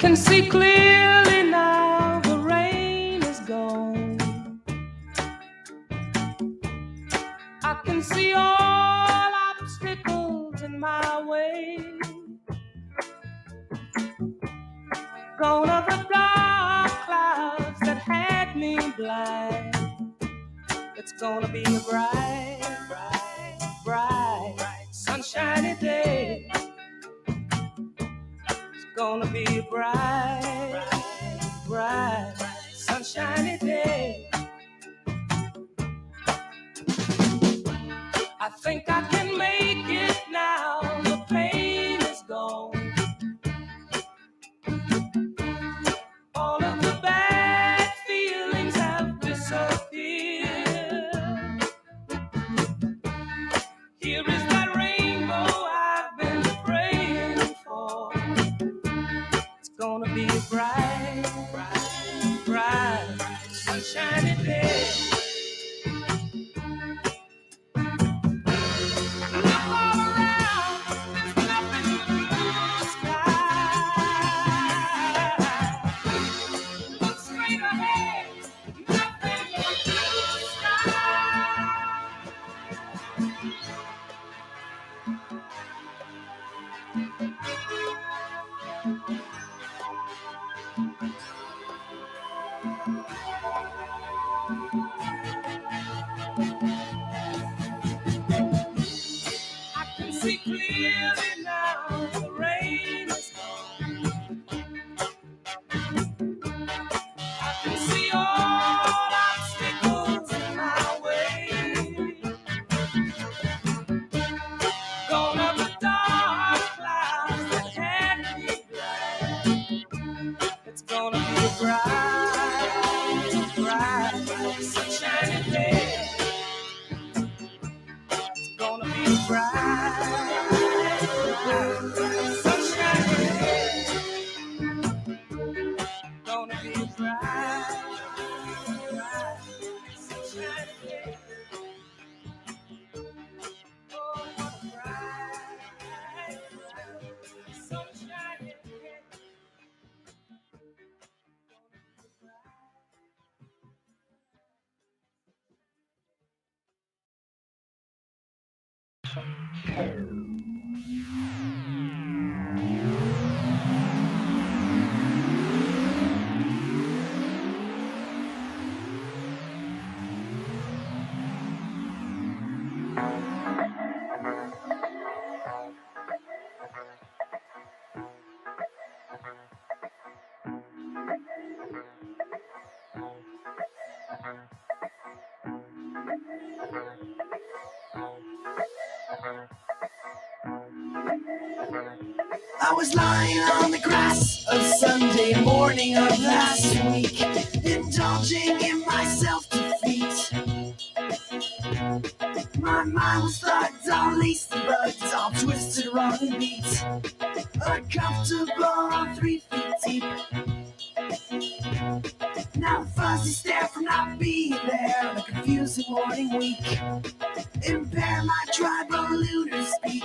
can see clearly now the rain is gone. I can see all obstacles in my way. Gone are the dark clouds that had me blind. It's gonna be a bright, bright, bright, sunshiny day. It's gonna be a bright, bright, sunshiny day. I think I can make it now. The pain is gone. All of the bad feelings have disappeared. Here is that rainbow I've been praying for. It's gonna be a bright, bright, bright, sunshiny day. Look all around, there's nothing but blue sky. Look straight ahead, nothing but blue sky. I can see clearly now the rain is gone. I can see all obstacles in my way. Gone are the dark clouds that had me blind. It's gonna be a bright, bright, sunshiny day. It's gonna be a bright, bright, sunshiny day. Gonna be a bright, bright, sunshiny day. Oh, what a bright, sunshiny day. I was lying on the grass a Sunday morning of last week, indulging in my self-defeat. My mind was thugged, all laced and bugged, all twisted, wrong and beat. Uncomfortable, 3 feet deep. Now a fuzzy stare from not being there on a confusing morning week. Impair my tribal lunar speak.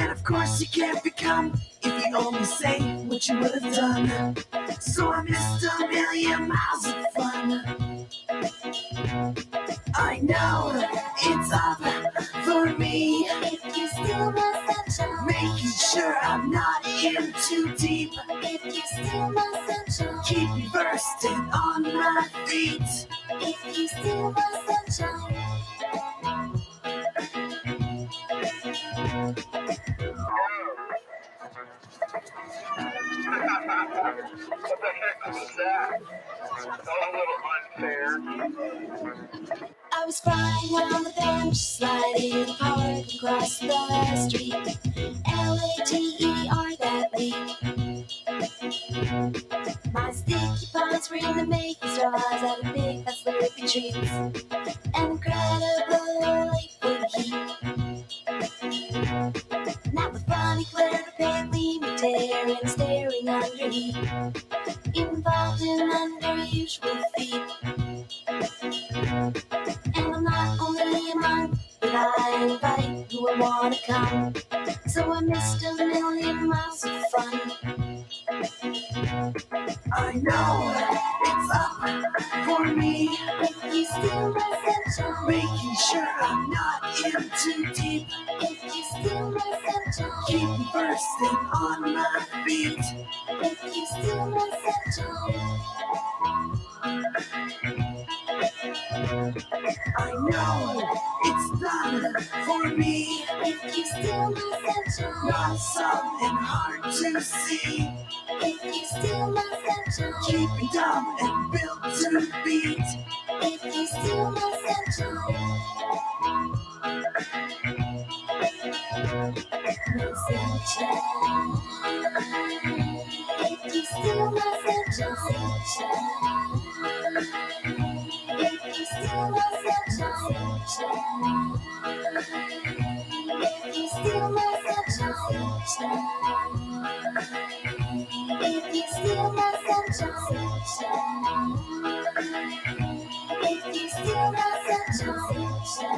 And of course you can't become if you only say what you would have done. So I missed a million miles of fun. I know it's up for me. If you steal my sunshine, Making sure I'm not in too deep. if you steal my sunshine, Keep me bursting on my feet. if you steal my sunshine. What the heck was that? A little unfair. I was crying on the bench, sliding hard across the street. Later that week. My sticky palms were in the making straws at a big fat slurpy treats. An incredible life for the heat. Now the funny glare of pale gleaming tear and staring under heat, involved in unusual feet. And I'm not only a monk, but I invite who I wanna come. So I missed a million miles of fun. I know it's up for me. If you steal my sunshine, Making sure I'm not in too deep. if you steal my sunshine, Keep me bursting on my feet. if you steal my sunshine, I know it's not for me. if you steal my sunshine, Not some and hard to see. if you steal my sunshine, Keep me dumb and built to beat. if you steal my sunshine, no sunshine. If you steal my sunshine, if you steal my sunshine, if you steal my sunshine, if you steal my sunshine, if you steal my sunshine,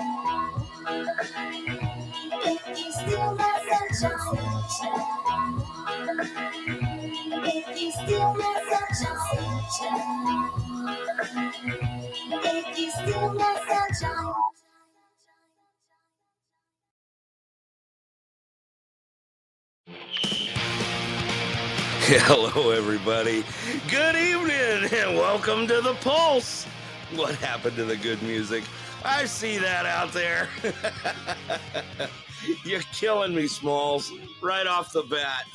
if you steal my sunshine, if you steal my sunshine, if you steal my sunshine. Hello, everybody. Good evening, and welcome to The Pulse. What happened to the good music? I see that out there. You're killing me, Smalls, right off the bat.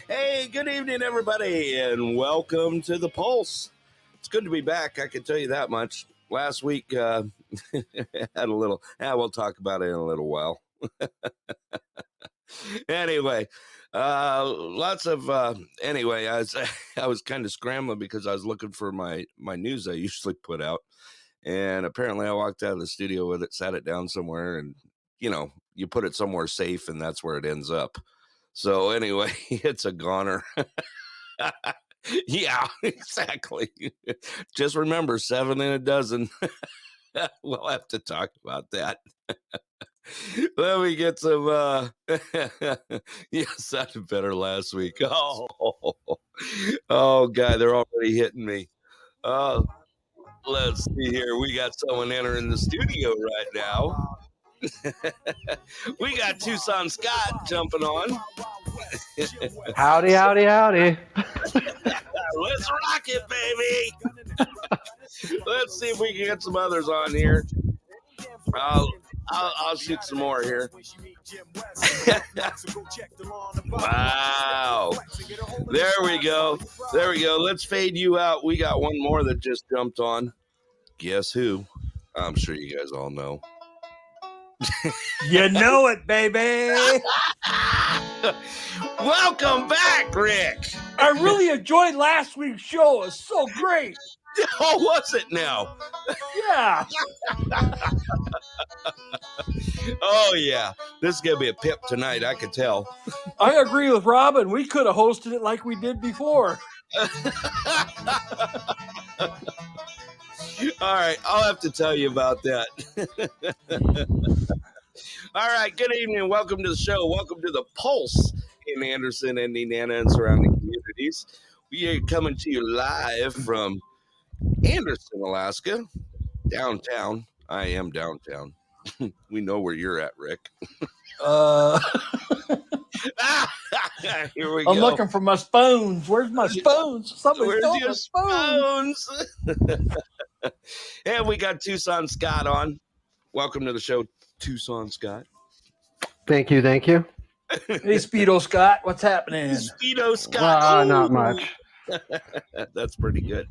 Hey, good evening, everybody, and welcome to The Pulse. It's good to be back, I can tell you that much. Last week, had a little, we'll talk about it in a little while. Anyway, anyway, I was kind of scrambling because I was looking for my news I usually put out, and apparently I walked out of the studio with it, sat it down somewhere, and you put it somewhere safe, and that's where it ends up. So anyway, it's a goner. Yeah, exactly. Just remember, 7 in a dozen. We'll have to talk about that. Let me get some yeah, sounded better last week. Oh God, they're already hitting me. Let's see here. We got someone entering the studio right now. We got Tucson Scott jumping on. Howdy, howdy, howdy. Let's rock it, baby. Let's see if we can get some others on here. I'll shoot some more here. Wow. There we go. There we go. Let's fade you out. We got one more that just jumped on. Guess who? I'm sure you guys all know. You know it, baby. Welcome back, Rick. I really enjoyed last week's show. It was so great. Oh, was it now? Yeah. Oh, yeah. This is going to be a pip tonight, I can tell. I agree with Robin. We could have hosted it like we did before. All right. I'll have to tell you about that. All right. Good evening. Welcome to the show. Welcome to the Pulse in Anderson and Nenana and surrounding communities. We are coming to you live from Anderson, Alaska, downtown. I am downtown. We know where you're at, Rick. Here we go. I'm looking for my spoons. Where's my spoons? Somebody Where's stole your my spoons. spoons? And we got Tucson Scott on. Welcome to the show, Tucson Scott. Thank you, thank you. Hey, Speedo Scott, what's happening? Speedo Scott. Not much. That's pretty good.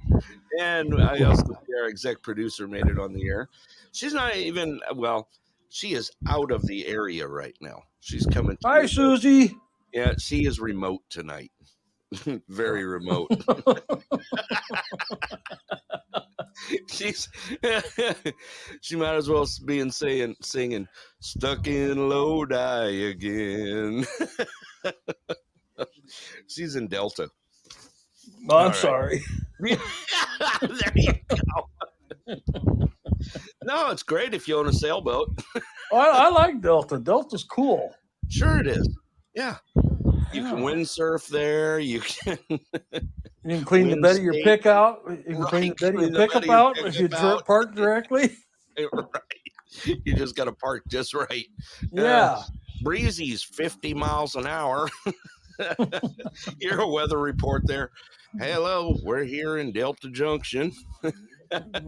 And I also see our exec producer made it on the air. She's not even, well, she is out of the area right now. She's coming. Hi, Susie. Yeah, she is remote tonight. Very remote. She might as well be singing "Stuck in Lodi" again. She's in Delta. Oh, I'm sorry. There you go. No, it's great if you own a sailboat. I like Delta. Delta's cool. Sure it is. Yeah. You can windsurf there. You can. You can clean the Wind bed of your state. pick out. You can Right, clean the bed of your clean the bed pickup of your out if you pickup out. park directly. Right. You just got to park just right. Yeah. Breezy's 50 miles an hour. Hear a weather report there. Hello, we're here in Delta Junction.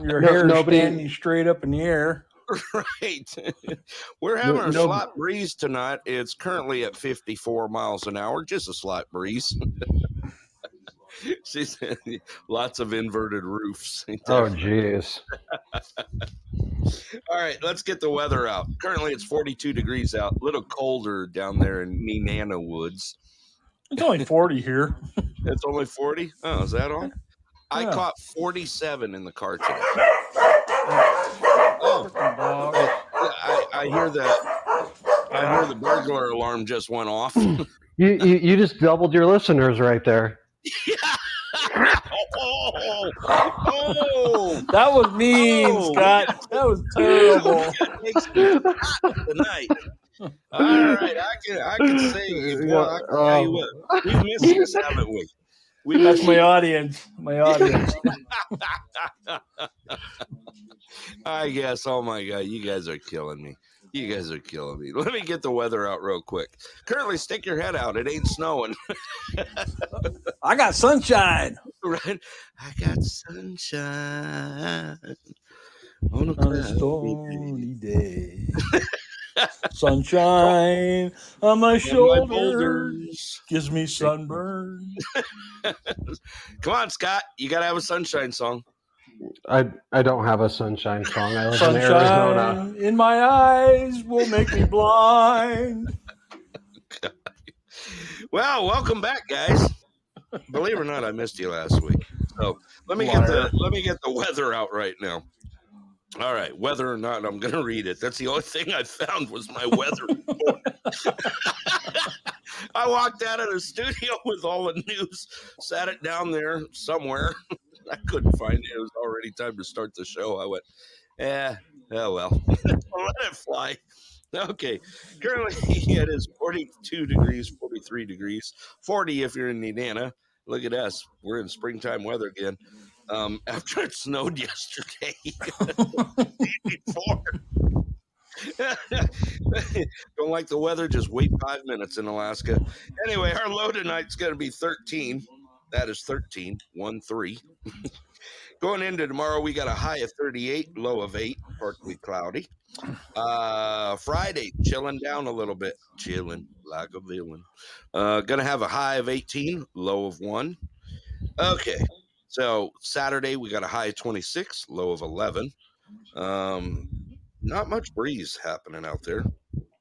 Your No- hair is nobody- standing straight up in the air. Right. We're having a no- slight breeze tonight. It's currently at 54 miles an hour, just a slight breeze. She said lots of inverted roofs. Oh, jeez. All right, let's get the weather out. Currently, it's 42 degrees out. A little colder down there in Nenana Woods. It's only 40 here. It's only 40. Oh, is that all? I Yeah. caught 47 in the car today. Oh, Dog. I hear that. I hear the burglar alarm just went off. You just doubled your listeners right there. Oh, That was mean, Oh. Scott. That was terrible. tonight. All right, I can say, well, I can tell you what, we've missed this, haven't we? That's my audience. My audience. I guess. Oh my God, you guys are killing me. You guys are killing me. Let me get the weather out real quick. Currently, stick your head out. It ain't snowing. I got sunshine Right? I got sunshine on a on a cloudy stormy day. Sunshine on my day. shoulder Boulders. gives me sunburn. Come on, Scott. You got to have a sunshine song. I don't have a sunshine song. I live in Arizona. Sunshine in my eyes will make me blind. Well, welcome back, guys. Believe it or not, I missed you last week. So let me get the weather out right now. All right, whether or not I'm going to read it. That's the only thing I found was my weather report. I walked out of the studio with all the news, sat it down there somewhere. I couldn't find it. It was already time to start the show. I went, oh well, let it fly. Okay, currently it is 42 degrees, 43 degrees, 40 if you're in Nenana. Look at us. We're in springtime weather again. After it snowed yesterday. Before. Don't like the weather? Just wait 5 minutes in Alaska. Anyway, our low tonight's going to be 13. That is 13, 1-3. Going into tomorrow, we got a high of 38, low of 8, partly cloudy. Friday, chilling down a little bit. Chilling like a villain. Going to have a high of 18, low of 1. Okay. So Saturday, we got a high of 26, low of 11. Not much breeze happening out there.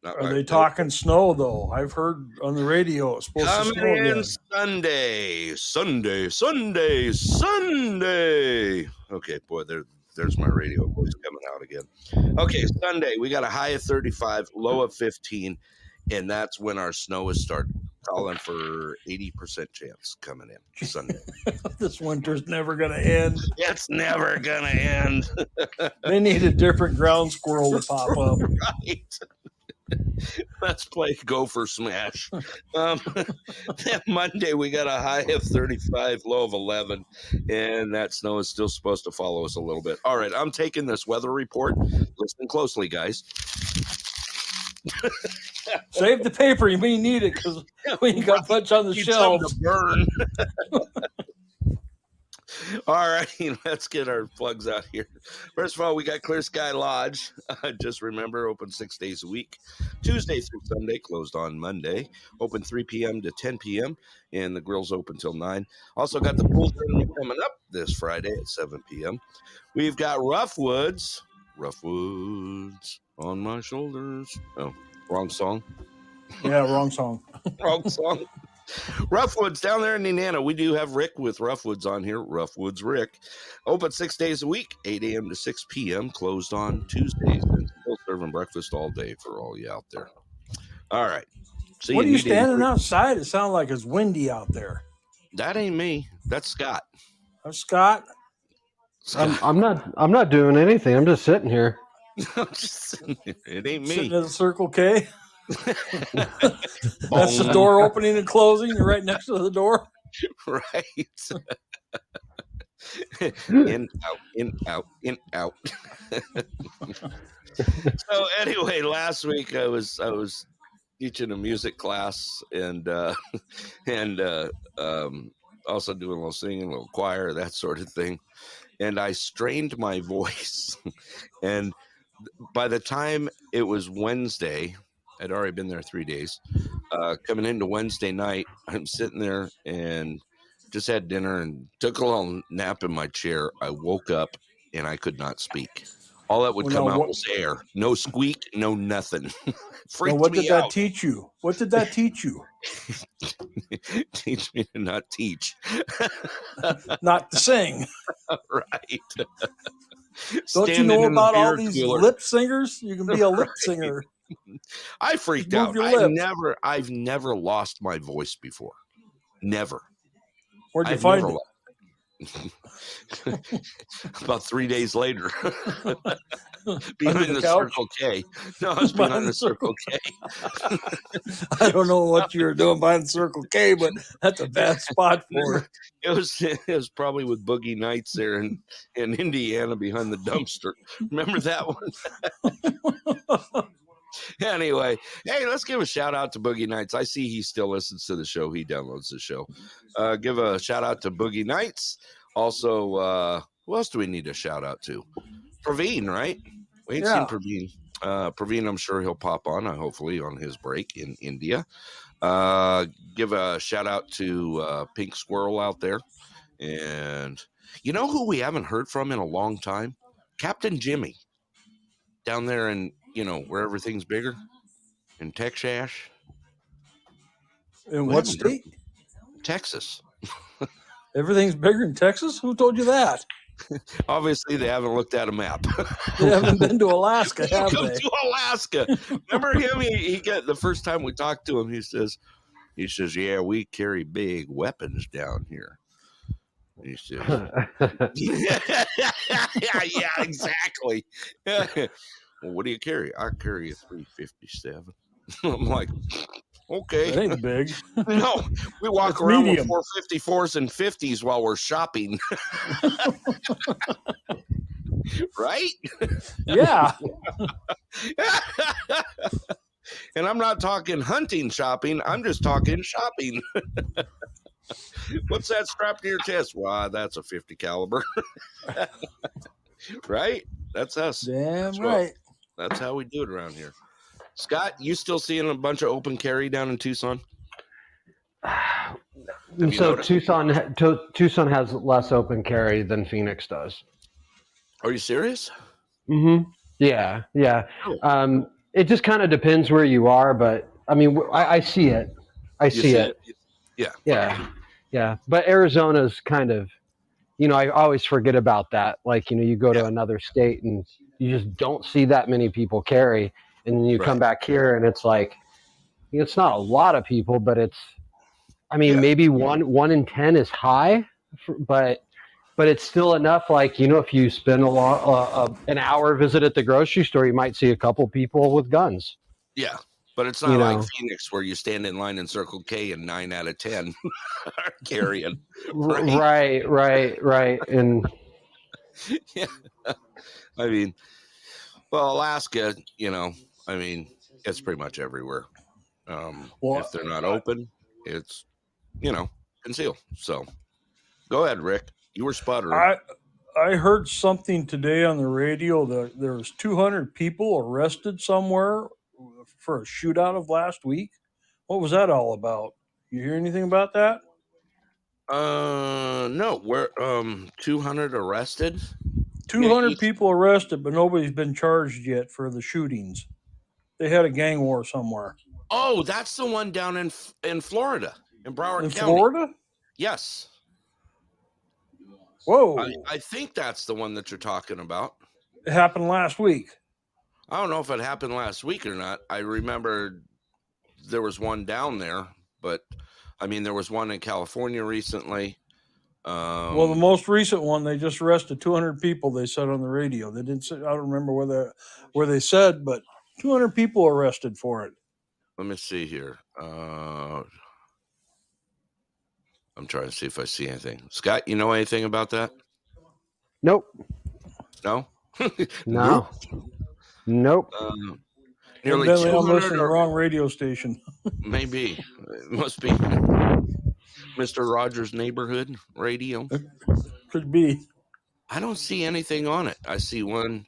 Are they talking snow, though? I've heard on the radio it's supposed to Coming snow in again. Sunday. Okay, boy, there's my radio voice coming out again. Okay, Sunday, we got a high of 35, low of 15, and that's when our snow is starting. Calling for 80% chance coming in Sunday. This winter's never going to end. It's never going to end. They need a different ground squirrel to pop up. Right. Let's play Gopher Smash. Monday, we got a high of 35, low of 11, and that snow is still supposed to follow us a little bit. All right, I'm taking this weather report. Listen closely, guys. Save the paper. You may need it because we ain't got much on the Need shelf. something to burn. All right, let's get our plugs out here. First of all, we got Clear Sky Lodge. Just remember, open 6 days a week, Tuesday through Sunday, closed on Monday. Open 3 p.m. to 10 p.m., and the grill's open till 9. Also got the pool tournament coming up this Friday at 7 p.m. We've got Rough Woods on my shoulders. Oh, wrong song. Yeah, wrong song. Wrong song. Roughwoods down there in Nenana. We do have Rick with Roughwoods on here. Roughwoods Rick. Open 6 days a week, 8 a.m. to 6 p.m. Closed on Tuesdays. And still serving breakfast all day for all you out there. All right. See What are you standing outside? It sounds like it's windy out there. That ain't me. That's Scott. Scott? I'm not doing anything. I'm just sitting here. I'm just sitting here. It ain't me. Sitting at the Circle K? That's the door opening and closing. You're right next to the door. Right. In, out, in, out, in, out. So anyway, last week I was teaching a music class and and also doing a little singing, a little choir, that sort of thing. And I strained my voice. And by the time it was Wednesday, I'd already been there 3 days. Coming into Wednesday night, I'm sitting there and just had dinner and took a little nap in my chair. I woke up and I could not speak. All that would Well, come now out what- was air. No squeak, no nothing. Now, Freaked what me did that out. teach you? What did that teach you? Teach me to not teach. Not to sing. Right. Don't you Standing know in the about all beer these cooler. lip singers? You can be a lip Right. singer. I freaked Move out. your lips. I've never lost my voice before. Never. Where'd you I've find never it? lost. About 3 days later. Behind the couch? Circle K. No, I was behind the Circle K. I don't know what you were doing behind the Circle K, but that's a bad spot for it. It was probably with Boogie Nights there in Indiana behind the dumpster. Remember that one? Anyway, hey, let's give a shout out to Boogie Nights. I see he still listens to the show. He downloads the show. Give a shout out to Boogie Nights. Also, who else do we need a shout out to? Praveen, right? We ain't seen Praveen. Praveen, I'm sure he'll pop on, hopefully, on his break in India. Give a shout out to Pink Squirrel out there. And you know who we haven't heard from in a long time? Captain Jimmy. Down there in, where everything's bigger. In Texas. In what state? Texas. Everything's bigger in Texas? Who told you that? Obviously, they haven't looked at a map. They haven't been to Alaska, have Welcome they? to Alaska. Remember him? He got the first time we talked to him. He says, "Yeah, we carry big weapons down here." He says, "Yeah, exactly." Well, what do you carry? I carry a 357. I'm like, okay. That ain't big. No, we walk It's around medium. with 454s and 50s while we're shopping. Right? Yeah. And I'm not talking hunting shopping. I'm just talking shopping. What's that strapped to your chest? Well, that's a 50 caliber. Right? That's us. Damn right. That's how we do it around here. Scott, you still seeing a bunch of open carry down in Tucson? So Tucson has less open carry than Phoenix does. Are you serious? Mm-hmm. Yeah. Oh. It just kind of depends where you are, but I mean, I see it. I see it. Yeah. But Arizona's kind of, I always forget about that. Like, you go to another state and you just don't see that many people carry, and then you come back here and it's like, it's not a lot of people, but it's, maybe one in 10 is high, but it's still enough. Like, if you spend an hour visit at the grocery store, you might see a couple people with guns. Yeah, but it's not like Phoenix where you stand in line in Circle K and 9 out of 10 are carrying. Right. And yeah, Alaska, it's pretty much everywhere. If they're not open, it's, conceal. So go ahead, Rick. You were sputtering. I heard something today on the radio that there was 200 people arrested somewhere for a shootout of last week. What was that all about? You hear anything about that? No. We're 200 arrested. 200 people arrested, but nobody's been charged yet for the shootings. They had a gang war somewhere. Oh, that's the one down in Florida, in Broward County. Florida? Yes. Whoa. I think that's the one that you're talking about. It happened last week. I don't know if it happened last week or not. I remember there was one down there, but there was one in California recently. Well, the most recent one, they just arrested 200 people. They said on the radio. They didn't say. I don't remember where they said, but 200 people arrested for it. Let me see here. I'm trying to see if I see anything. Scott, you know anything about that? Nope. No. No. Nope. Nearly Evidently, I'm 200 listening to the wrong radio station. maybe. It must be Mr. Rogers' Neighborhood Radio. Could be. I don't see anything on it. I see one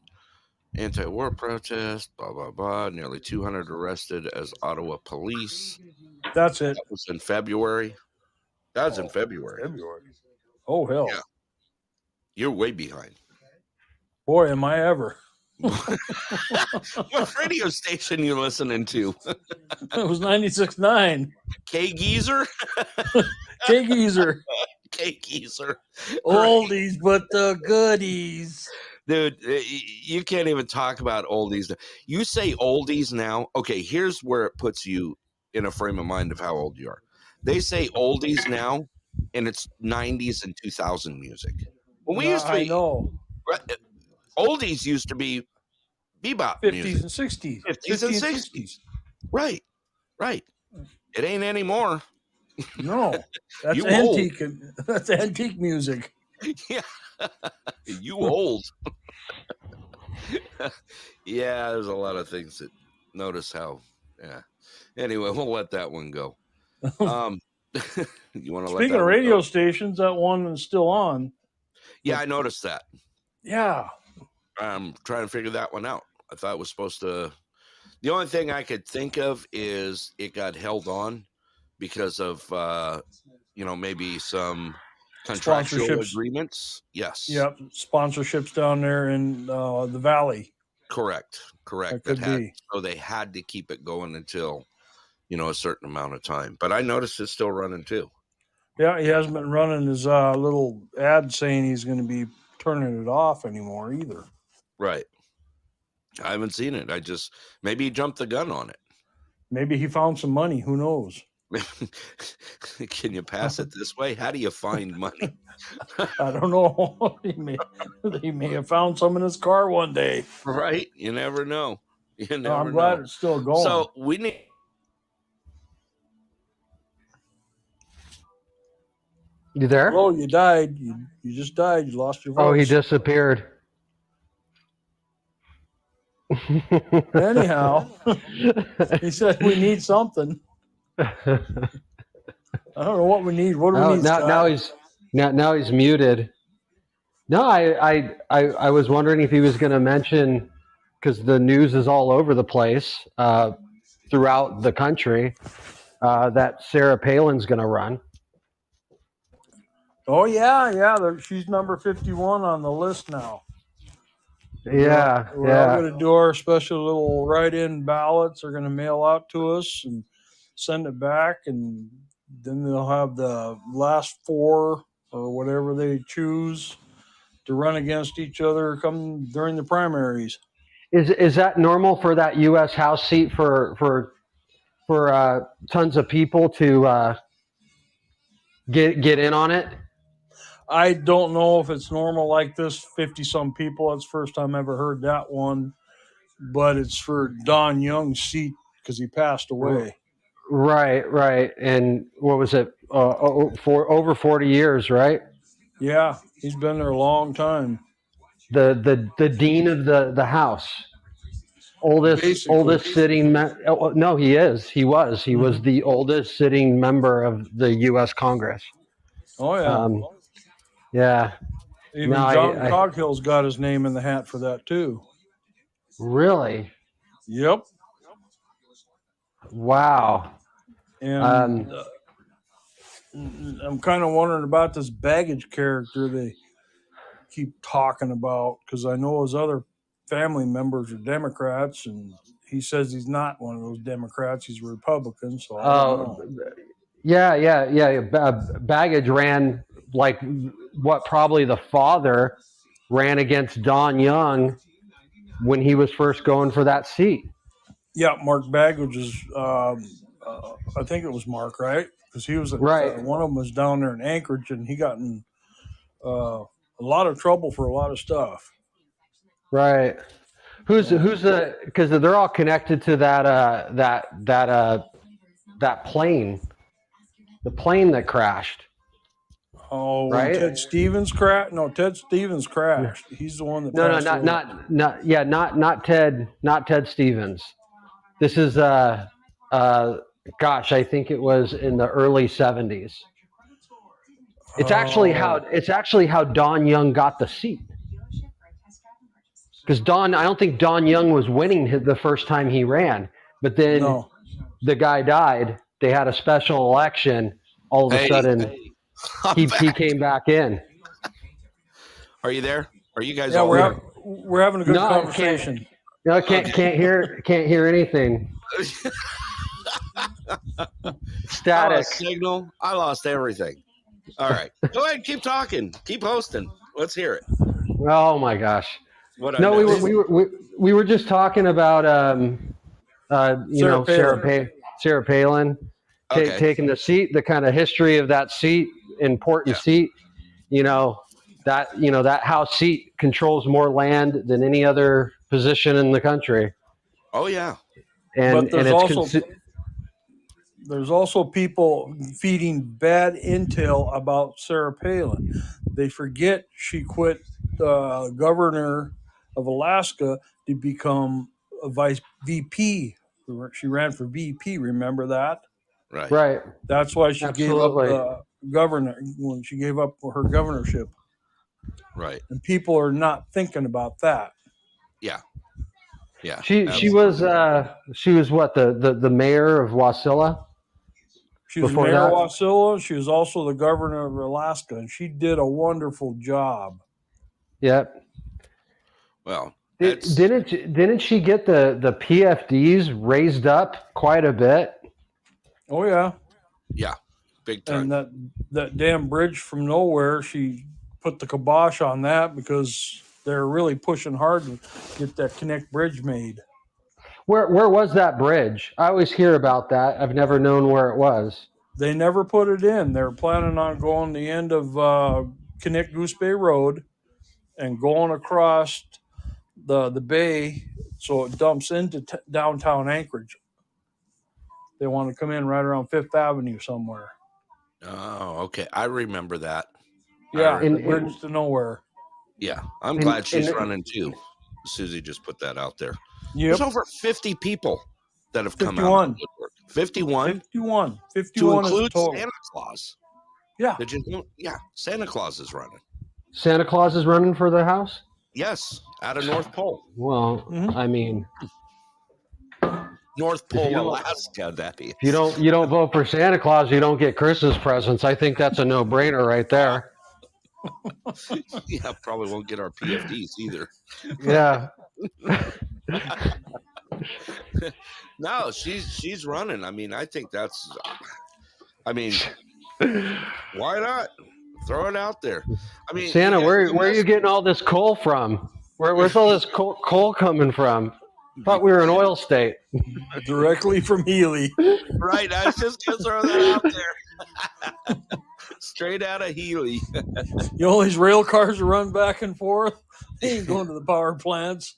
anti-war protest, blah, blah, blah. Nearly 200 arrested as Ottawa police. That's it. That was in February. That was in February. Oh, hell. Yeah. You're way behind. Boy, am I ever. What radio station you listening to? It was 96.9. K Geezer? K Geezer. K Geezer. Oldies, but the goodies. Dude, you can't even talk about oldies. You say oldies now. Okay, here's where it puts you in a frame of mind of how old you are. They say oldies now, and it's 90s and 2000 music. When we used to be, I know. Oldies used to be bebop 50s music. and 60s. 50s and 60s. Right. It ain't anymore. No, that's You antique. That's antique music. Yeah. You old. Yeah, there's a lot of things that notice how. Yeah. Anyway, we'll let that one go. You want to Speaking of radio stations, that one is still on. Yeah, I noticed that. Yeah. I'm trying to figure that one out. I thought it was supposed to. The only thing I could think of is it got held on because of, maybe some contractual agreements. Yes. Yep. Sponsorships down there in the valley. Correct. That could be. So they had to keep it going until, a certain amount of time. But I noticed it's still running too. Yeah, he hasn't been running his little ad saying he's going to be turning it off anymore either. Right. I haven't seen it. Maybe he jumped the gun on it. Maybe he found some money. Who knows? Can you pass it this way? How do you find money? I don't know. He may have found some in his car one day. Right. You never know. I'm glad it's still going. So we need. You there? Oh, you died. You just died. You lost your voice. Oh, he disappeared. Anyhow, he said we need something. I don't know what we need. What do we need? Now he's muted. No, I was wondering if he was going to mention, because the news is all over the place throughout the country, that Sarah Palin's going to run. Oh yeah. She's number 51 on the list now. Yeah, we're all going to do our special little write-in ballots. They're going to mail out to us and send it back, and then they'll have the last four or whatever they choose to run against each other come during the primaries. Is that normal for that U.S. House seat for tons of people to get in on it? I don't know if it's normal like this. 50-some people. That's the first time I ever heard that one. But it's for Don Young's seat because he passed away. Right. And what was it? For over 40 years, right? Yeah, he's been there a long time. The dean of the House, oldest sitting. No, he is. He was. He was the oldest sitting member of the U.S. Congress. Oh yeah. Yeah. Even John Coghill's got his name in the hat for that too. Really? Yep. Wow. And I'm kind of wondering about this baggage character they keep talking about, because I know his other family members are Democrats, and he says he's not one of those Democrats. He's a Republican. So I don't know. Yeah. Baggage ran probably the father ran against Don Young when he was first going for that seat. Yeah, Mark Baggage is, I think it was Mark, right? Because he was right. One of them was down there in Anchorage, and he got in a lot of trouble for a lot of stuff. Right. Who's the? Because they're all connected to that plane, the plane that crashed. Oh, when right? Ted Stevens crashed. No, Ted Stevens crashed. He's the one that No, passed away. not Ted Stevens. This is gosh, I think it was in the early 70s. It's actually how Don Young got the seat. Because I don't think Don Young was winning the first time he ran, but then the guy died. They had a special election. All of a sudden, he came back in. Are you there? Are you guys Yeah, all there? we're having a good conversation. I can't hear anything. Static. I lost signal. I lost everything. All right, go ahead, keep talking, keep hosting. Let's hear it. Oh my gosh! No, we were just talking about Sarah Palin taking the seat, the kind of history of that seat, important seat. That House seat controls more land than any other position in the country. Oh yeah, but there's also people feeding bad intel about Sarah Palin. They forget she quit governor of Alaska to become a vice VP. She ran for VP. Remember that? Right. That's why she gave up the governor when she gave up her governorship. Right. And people are not thinking about that. Yeah. Yeah. She was what, the mayor of Wasilla? She was mayor of Wasilla. She was also the governor of Alaska, and she did a wonderful job. Yep. Well, didn't she get the PFDs raised up quite a bit? Oh yeah. Yeah. Big time. And that damn bridge from nowhere, she put the kibosh on that because they're really pushing hard to get that Connect Bridge made. Where was that bridge? I always hear about that. I've never known where it was. They never put it in. They're planning on going the end of Connect Goose Bay Road and going across the bay so it dumps into downtown Anchorage. They want to come in right around Fifth Avenue somewhere. Oh, okay. I remember that. Yeah, the bridge to nowhere. Yeah, I'm glad she's running too. Susie just put that out there. Yep. There's over 50 people that have come out of the woodwork. 51? 51. 51 to include Santa Claus. Yeah. Did you know? Yeah, Santa Claus is running. Santa Claus is running for the House? Yes, out of North Pole. Well, I mean, North Pole, Alaska, that is. If you don't vote for Santa Claus, you don't get Christmas presents. I think that's a no-brainer right there. Yeah, probably won't get our PFDs either. Yeah. No, she's running. I mean, I think that's. I mean, why not? Throw it out there. I mean, Santa, where are you getting all this coal from? Where's all this coal coming from? Thought we were an oil state. Directly from Healy. Right. I was just going to throw that out there. Straight out of Healy. You know, these rail cars run back and forth. They ain't going to the power plants.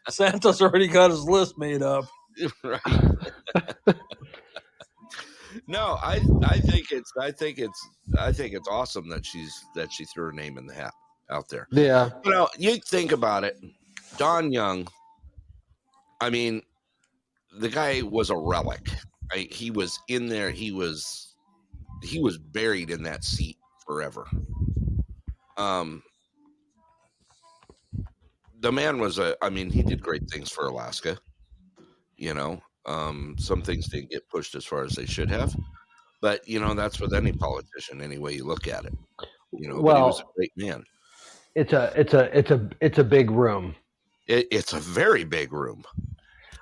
Santa's already got his list made up. Right. No, I think it's awesome that she threw her name in the hat out there. Yeah. You know, you think about it. Don Young, I mean, the guy was a relic. Right? He was in there. He was buried in that seat forever. The man was he did great things for Alaska. You know, some things didn't get pushed as far as they should have, but you know, that's with any politician, any way you look at it. You know, but he was a great man. It's a big room. It's a very big room.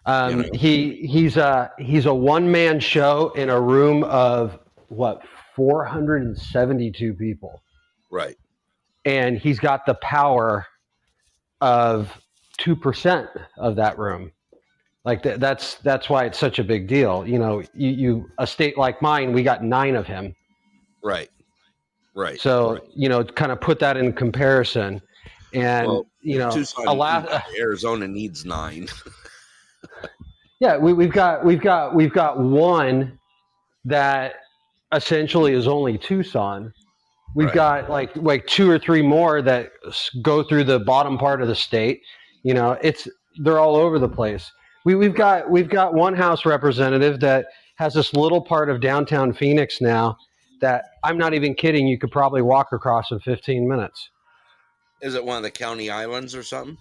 You know? He's a one-man show in a room of 472 people. Right. And he's got the power of 2% of that room. Like that's why it's such a big deal. You know, you a state like mine, we got 9 of him. Right. So, you know, kind of put that in comparison. And, you know, Arizona needs 9. Yeah, we've got one that essentially is only Tucson. We've got like 2 or 3 more that go through the bottom part of the state. You know, they're all over the place. We've got one House representative that has this little part of downtown Phoenix now that I'm not even kidding. You could probably walk across in 15 minutes. Is it one of the county islands or something?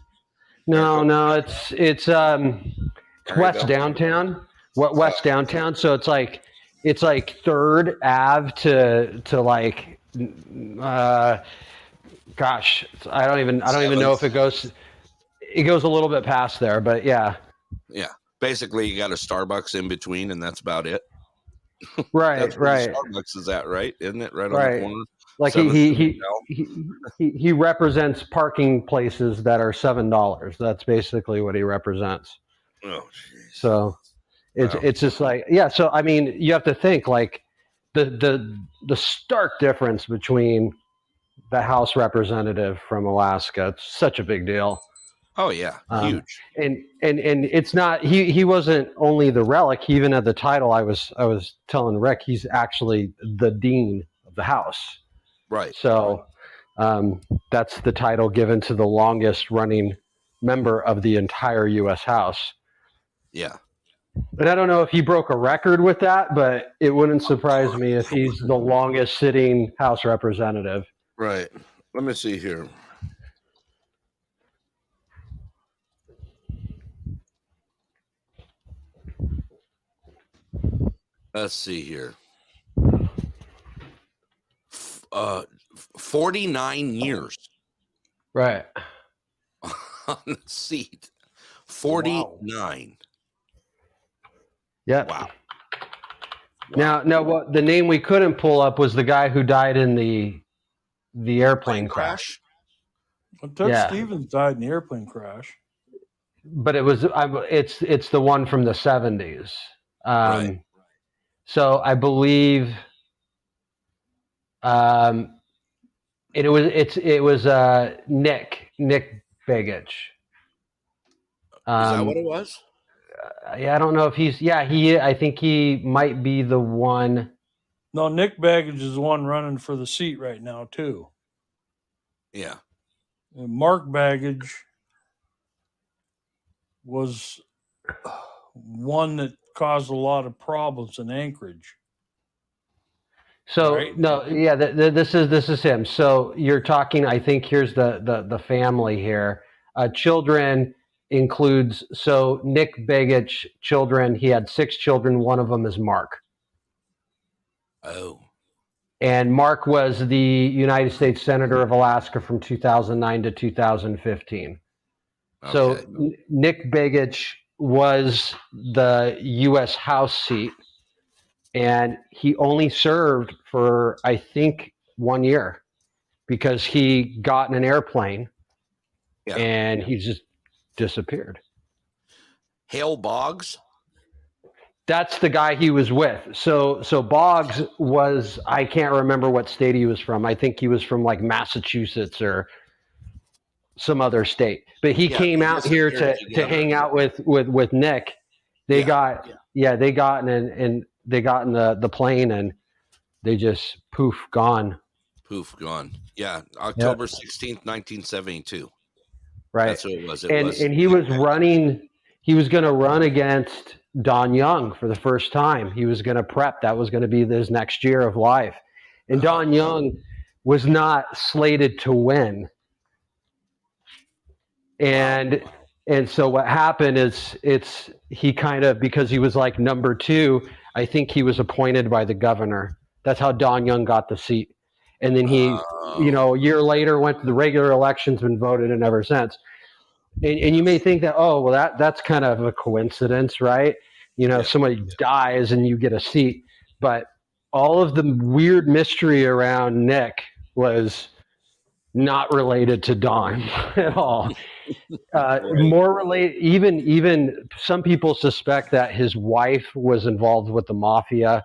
No, it's west downtown. West downtown? So it's like 3rd Ave to like, gosh, I don't even know if it goes a little bit past there, but yeah. Yeah, basically you got a Starbucks in between, and that's about it. Right, that's where right. Starbucks is at, right? Isn't it right on the corner? Like he represents parking places that are $7. That's basically what he represents. Oh, geez. So it's just like, yeah. So I mean, you have to think like the stark difference between the House representative from Alaska. It's such a big deal. Oh yeah, huge. And it's not, he wasn't only the relic. He even had the title. I was telling Rick, he's actually the dean of the House. Right. So that's the title given to the longest running member of the entire U.S. House. Yeah. And I don't know if he broke a record with that, but it wouldn't surprise me if he's the longest sitting House representative. Right. Let me see here. Let's see here. 49 years. Right. On the seat. 49. Wow. Yeah. Wow. Now, what the name we couldn't pull up was the guy who died in the airplane crash. Ted Stevens died in the airplane crash. But it's the one from the 70s. Right. So I believe it was Nick Begich. Is that what it was? Yeah, I don't know if I think he might be the one. No, Nick Baggage is the one running for the seat right now too. Yeah. And Mark Baggage was one that caused a lot of problems in Anchorage. So right? No, yeah, this is him. So you're talking. I think here's the family here. Children includes, so Nick Begich children. He had 6 children. One of them is Mark. Oh. And Mark was the United States Senator of Alaska from 2009 to 2015. Okay. So Nick Begich was the U.S. House seat, and he only served for, I think, 1 year because he got in an airplane and he just disappeared. Hale Boggs? That's the guy he was with. So Boggs was, I can't remember what state he was from. I think he was from like Massachusetts or some other state. But he came out here to hang out with Nick. They got in the plane and they just gone. Yeah, October 16th, 1972. Right. That's what it was. And he was running. He was going to run against Don Young for the first time. He was going to prep. That was going to be his next year of life. And Don Young was not slated to win. And so what happened is he kind of, because he was like number 2, I think he was appointed by the governor. That's how Don Young got the seat. And then he, a year later went to the regular elections, been voted in ever since. And you may think that, that's kind of a coincidence, right? Somebody dies and you get a seat. But all of the weird mystery around Nick was not related to Don at all. More related, even some people suspect that his wife was involved with the mafia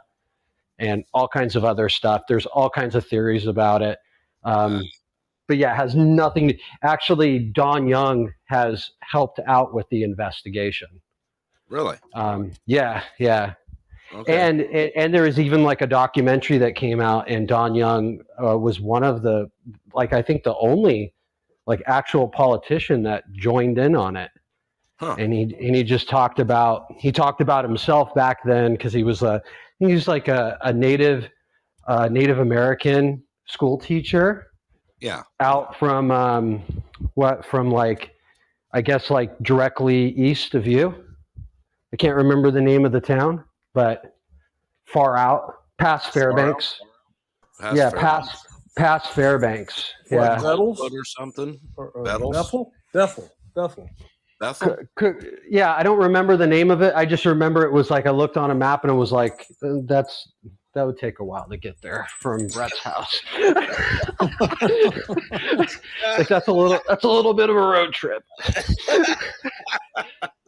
and all kinds of other stuff. There's all kinds of theories about it. But yeah, it has nothing. Actually, Don Young has helped out with the investigation. Really? Yeah. Okay. And there was even like a documentary that came out, and Don Young was one of the, like, I think the only like actual politician that joined in on it. Huh. And he just talked about himself back then, because he was like a Native American school teacher. Yeah. Out from from like, I guess, like directly east of you. I can't remember the name of the town, but far out past Fairbanks. Yeah, past Fairbanks. What, Yeah. Bettles? Or something. Bethel? Bethel. Bethel? Yeah, I don't remember the name of it. I just remember it was like, I looked on a map and it was like, that would take a while to get there from Brett's house. Like, that's a little bit of a road trip.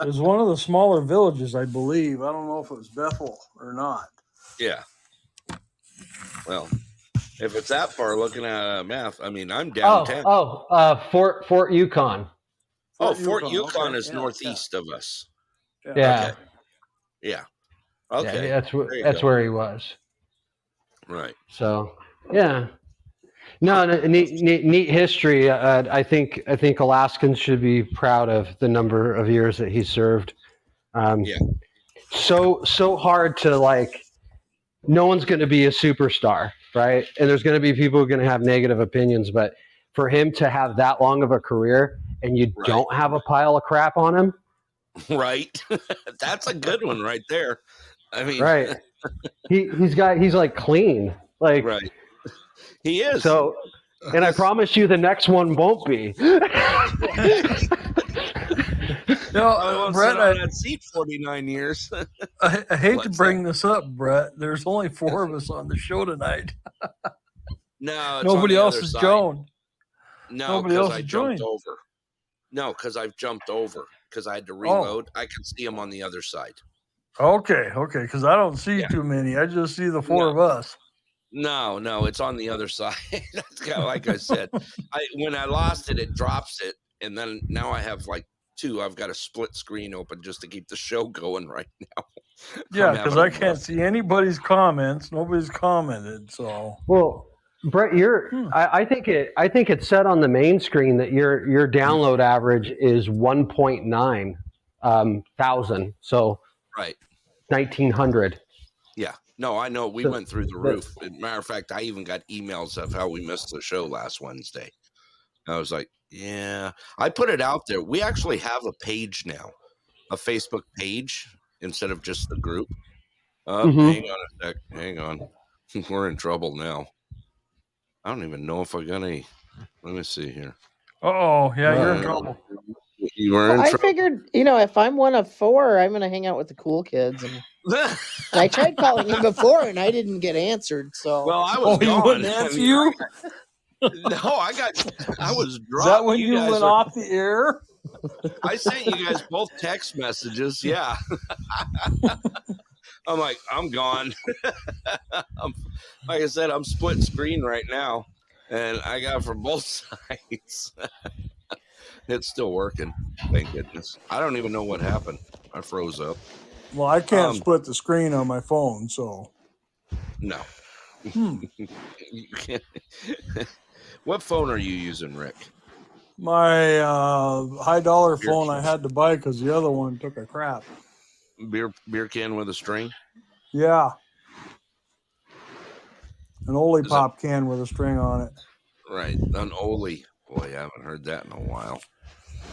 It was one of the smaller villages, I believe. I don't know if it was Bethel or not. Yeah. Well, if it's that far, looking at a map, I mean, I'm downtown. Fort Yukon. Fort Yukon is northeast of us. Yeah. Okay. Yeah. Okay. Yeah, that's where he was. Right. So, yeah. No, neat history. I think Alaskans should be proud of the number of years that he served. Yeah. So hard to, like, no one's going to be a superstar, right? And there's going to be people who are going to have negative opinions, but for him to have that long of a career and you don't have a pile of crap on him. Right. That's a good one right there. I mean, right. He's like clean. Like, right. He is. So, and I promise you the next one won't be. No, Brett, I had seat 49 years. I hate to bring this up, Brett. There's only 4 of us on the show tonight. No, nobody else has joined. No, because I jumped over. No, because I've jumped over because I had to reload. I can see them on the other side. Okay, because I don't see too many. I just see the 4 of us. No, it's on the other side. That's kind of like I said. When I lost it, it drops it, and then now I have like 2. I've got a split screen open just to keep the show going right now. Yeah, because I can't see anybody's comments. Nobody's commented. So, well, Brett, I think it said on the main screen that your download average is 1.9 thousand. So right, 1,900. Yeah. No, I know. We went through the roof. As a matter of fact, I even got emails of how we missed the show last Wednesday. I was like, yeah. I put it out there. We actually have a page now, a Facebook page instead of just the group. Hang on a sec. Hang on. We're in trouble now. I don't even know if I got any. Let me see here. Oh, yeah, you're in trouble. You were in trouble. I figured, if I'm one of 4, I'm going to hang out with the cool kids. And I tried calling him before, and I didn't get answered. So, well, I was gone. He wouldn't answer you? No, I was dropped. Is that when you went off the air? I sent you guys both text messages. Yeah. I'm like, I'm gone. Like I said, I'm split screen right now, and I got it from both sides. It's still working. Thank goodness. I don't even know what happened. I froze up. Well, I can't split the screen on my phone, so. No. You can't. What phone are you using, Rick? My high-dollar phone I had to buy because the other one took a crap. Beer can with a string? Yeah. An Oli Pop can with a string on it. Right. An Oli. Boy, I haven't heard that in a while.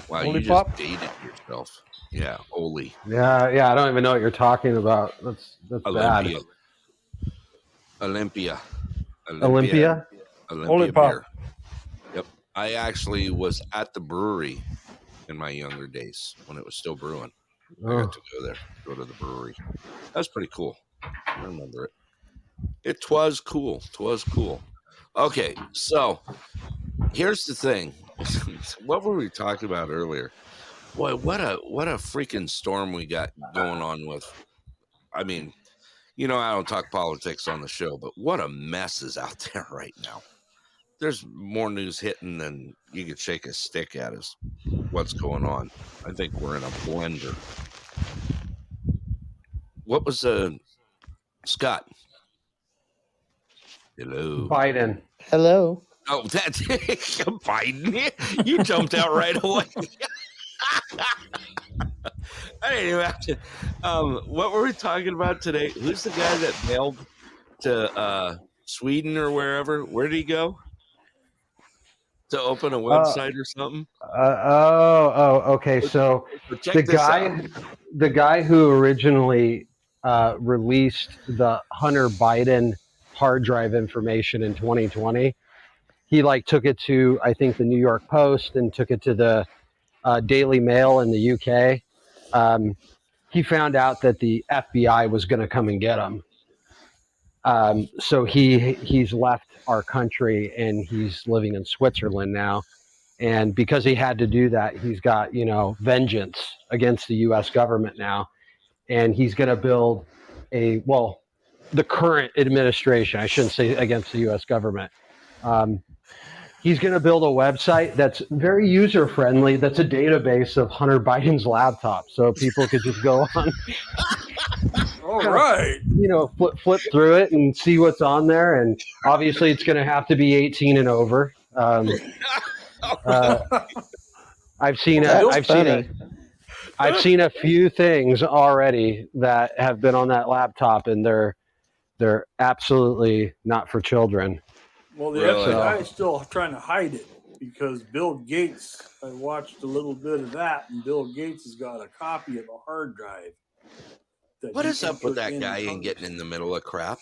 Wow, Oli you Pop? just dated yourself. Yeah, Oli. Yeah, I don't even know what you're talking about. That's Olympia. bad. Olympia. Oli Pop. Beer. Yep. I actually was at the brewery in my younger days when it was still brewing. I got to go to the brewery. That was pretty cool. I remember it. It was cool. Okay, so here's the thing. What were we talking about earlier? Boy, what a freaking storm we got going on with. I mean, I don't talk politics on the show, but what a mess is out there right now. There's more news hitting than you could shake a stick at us. What's going on? I think we're in a blender. What was Scott. Hello. Biden. Hello. Oh, that's Biden. You jumped out right away. I didn't even have to. What were we talking about today? Who's the guy that mailed to Sweden or wherever? Where did he go? To open a website or something? Okay. So check this out. The guy who originally released the Hunter Biden hard drive information in 2020, he took it to, I think, the New York Post and took it to the Daily Mail in the UK. He found out that the FBI was going to come and get him. So he's left our country and he's living in Switzerland now. And because he had to do that, he's got, vengeance against the U.S. government now. And he's going to build the current administration, I shouldn't say against the U.S. government. He's going to build a website that's very user-friendly, that's a database of Hunter Biden's laptop. So people could just go on, All right. flip through it and see what's on there. And obviously it's going to have to be 18 and over. I've seen a few things already that have been on that laptop, and they're absolutely not for children. Well, the FBI is still trying to hide it because Bill Gates, I watched a little bit of that, and Bill Gates has got a copy of a hard drive. What is up with that guy and getting in the middle of crap?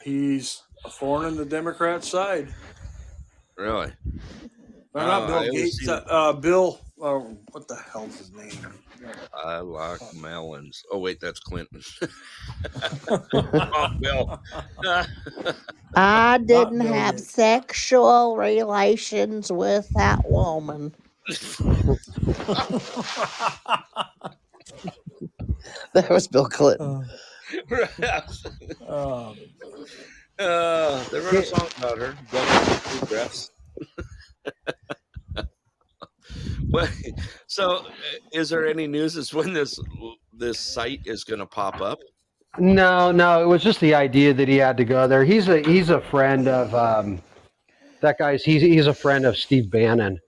He's a thorn in the Democrat side. Really? Not Bill Gates. Bill, what the hell's his name? I like melons. Oh, wait, that's Clinton. Oh, Bill. I didn't have sexual relations with that woman. That was Bill Clinton. They wrote a song about her. So, is there any news as when this site is going to pop up? No. It was just the idea that he had to go there. He's a friend of that guy's. He's a friend of Steve Bannon.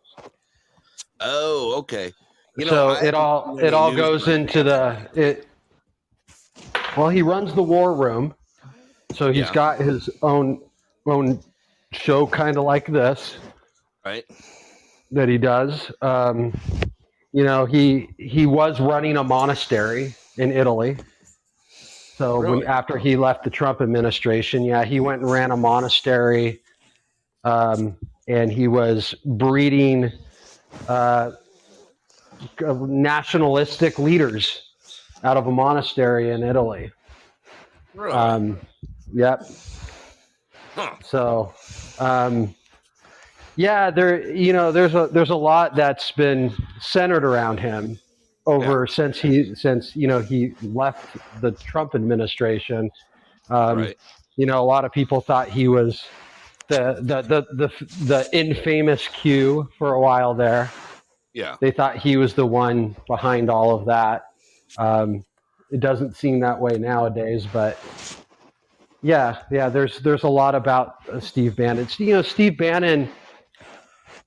Oh, okay. So it all goes into it. Well, he runs the War Room, so he's got his own show, kind of like this, right? That he does. He was running a monastery in Italy. So really? After he left the Trump administration, he went and ran a monastery, and he was breeding nationalistic leaders out of a monastery in Italy. Really? Yep. Huh. So, there's a lot that's been centered around him over since he left the Trump administration. Right. A lot of people thought he was the infamous Q for a while there. Yeah. They thought he was the one behind all of that. It doesn't seem that way nowadays, but there's a lot about Steve Bannon. Steve Bannon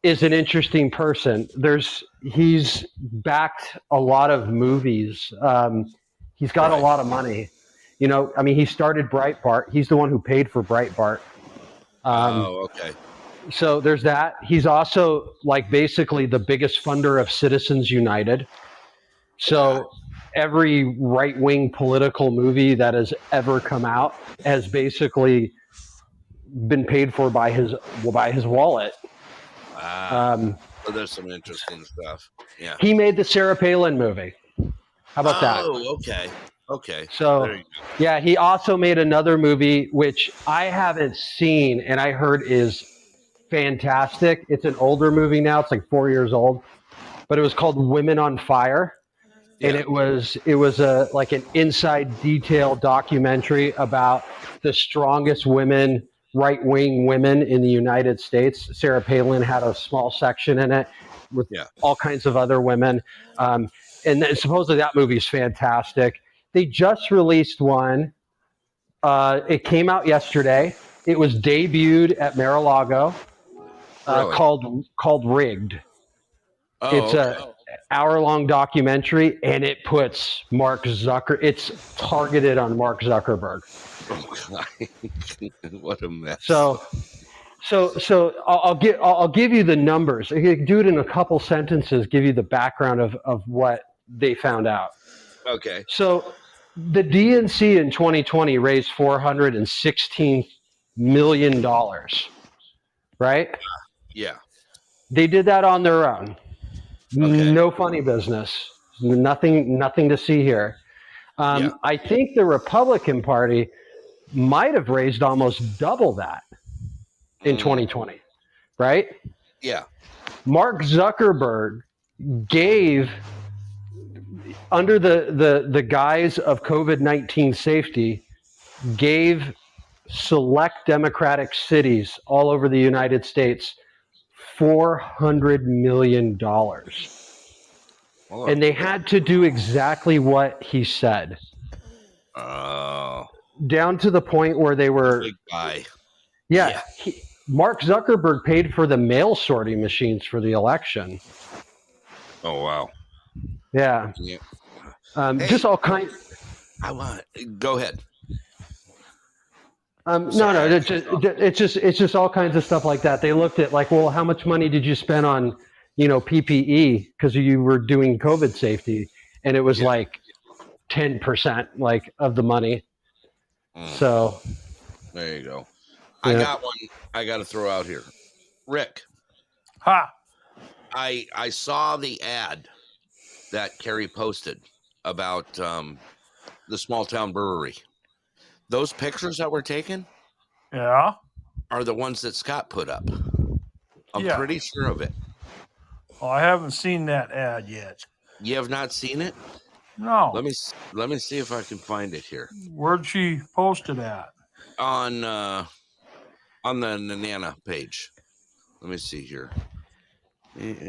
is an interesting person. He's backed a lot of movies. He's got a lot of money. He started Breitbart. He's the one who paid for Breitbart. Okay. So there's that. He's also basically the biggest funder of Citizens United. So every right-wing political movie that has ever come out has basically been paid for by his wallet. So there's some interesting stuff. Yeah. He made the Sarah Palin movie. How about that? Oh, okay. So, he also made another movie, which I haven't seen and I heard is fantastic. It's an older movie now. It's 4 years old, but it was called Women on Fire. Yeah. And it was an inside detail documentary about the strongest women, right-wing women in the United States. Sarah Palin had a small section in it with all kinds of other women. And then supposedly that movie is fantastic. They just released one It came out yesterday. It was debuted at Mar-a-Lago. Really? Called Rigged. Oh, It's okay. a hour-long documentary, and it puts Mark Zucker. It's targeted on Mark Zuckerberg. Oh, what a mess. So I'll give you the numbers. I can do it in a couple sentences. Give you the background of what they found out. Okay. So the DNC in 2020 raised $416 million. Right? Yeah. They did that on their own. Okay. No funny business. Nothing to see here. Yeah. I think the Republican Party might have raised almost double that in 2020, right? Yeah. Mark Zuckerberg gave, under the guise of COVID-19 safety, gave select Democratic cities all over the United States $400 million. And they had to do exactly what he said. Down to the point where they were... Big guy. Yeah. Mark Zuckerberg paid for the mail sorting machines for the election. Oh, wow. Yeah. Hey, just all kinds... Go ahead. No. It's just all kinds of stuff like that. They looked at like, well, how much money did you spend on, PPE because you were doing COVID safety, and it was like 10% like of the money. So there you go. I got one I got to throw out here. Rick. Ha! I saw the ad that Carrie posted about the small town brewery. Those pictures that were taken, are the ones that Scott put up. I'm pretty sure of it. Oh, I haven't seen that ad yet. You have not seen it? No. Let me see if I can find it here. Where'd she post it at? On the Nenana page. Let me see here. Let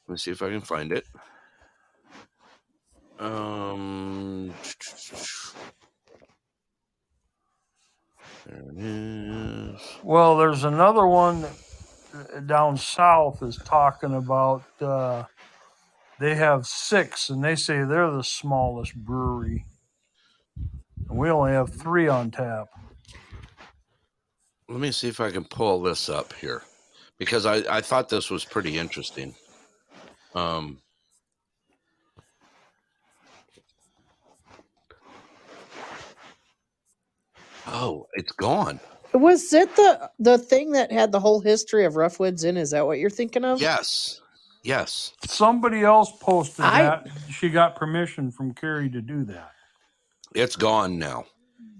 me see if I can find it. There it is. Well, there's another one down south is talking about they have 6, and they say they're the smallest brewery. And we only have 3 on tap. Let me see if I can pull this up here, because I thought this was pretty interesting. Oh, it's gone. Was it the thing that had the whole history of Roughwoods in? Is that what you're thinking of? Yes. Somebody else posted that. She got permission from Carrie to do that. It's gone now.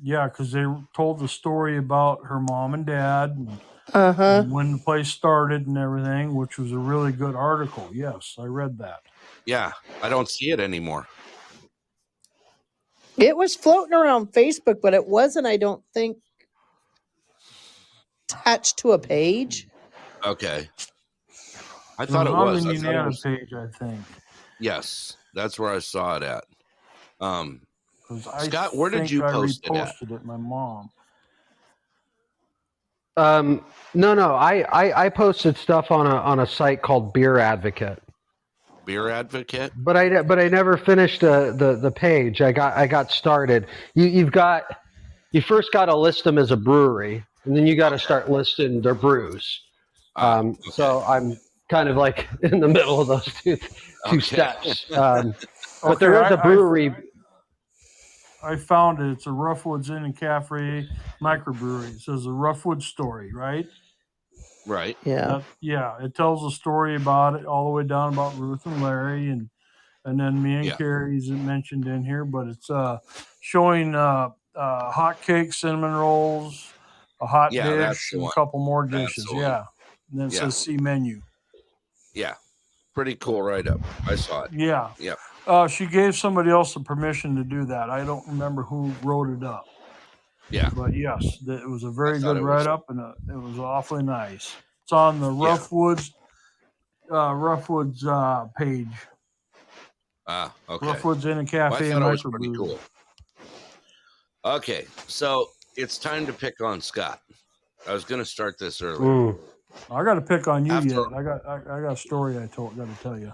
Yeah, because they told the story about her mom and dad and when the place started and everything, which was a really good article. Yes, I read that. Yeah, I don't see it anymore. It was floating around Facebook, but it wasn't, I don't think, attached to a page. Okay. I thought it was. On the Nenana page, I think. Yes, that's where I saw it at. Scott, I where did you post it at? I reposted it, my mom. No. I posted stuff on a site called Beer Advocate. Beer Advocate? But I never finished the page. I got started. You first got to list them as a brewery, and then you got to start listing their brews. So I'm kind of like in the middle of those two steps. But there is a brewery. I found it. It's a Roughwoods Inn and Cafe microbrewery. It says the Roughwood story, right? Right. Yeah. It tells a story about it all the way down about Ruth and Larry, and then me and Carrie's mentioned in here. But it's showing hot cakes, cinnamon rolls, a hot dish, and a couple more dishes. And then it says see menu. Yeah. Pretty cool write-up. I saw it. Yeah. She gave somebody else the permission to do that. I don't remember who wrote it up. Yeah. But yes, it was a very good write-up, and it was awfully nice. It's on the Roughwoods page. Okay. Roughwoods Inn and Cafe and microbrewery. Cool. Okay, so it's time to pick on Scott. I was going to start this earlier. I got to pick on you After- yet. I got a story I got to tell you.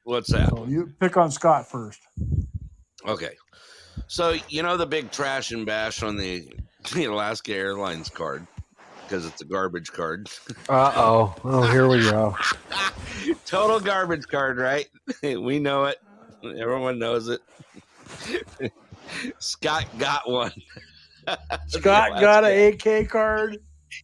What's that? So you pick on Scott first. Okay. So, you know the big trash and bash on the Alaska Airlines card? Because it's a garbage card. Uh-oh. Oh, here we go. Total garbage card, right? We know it. Everyone knows it. Scott got one. Scott got an AK card.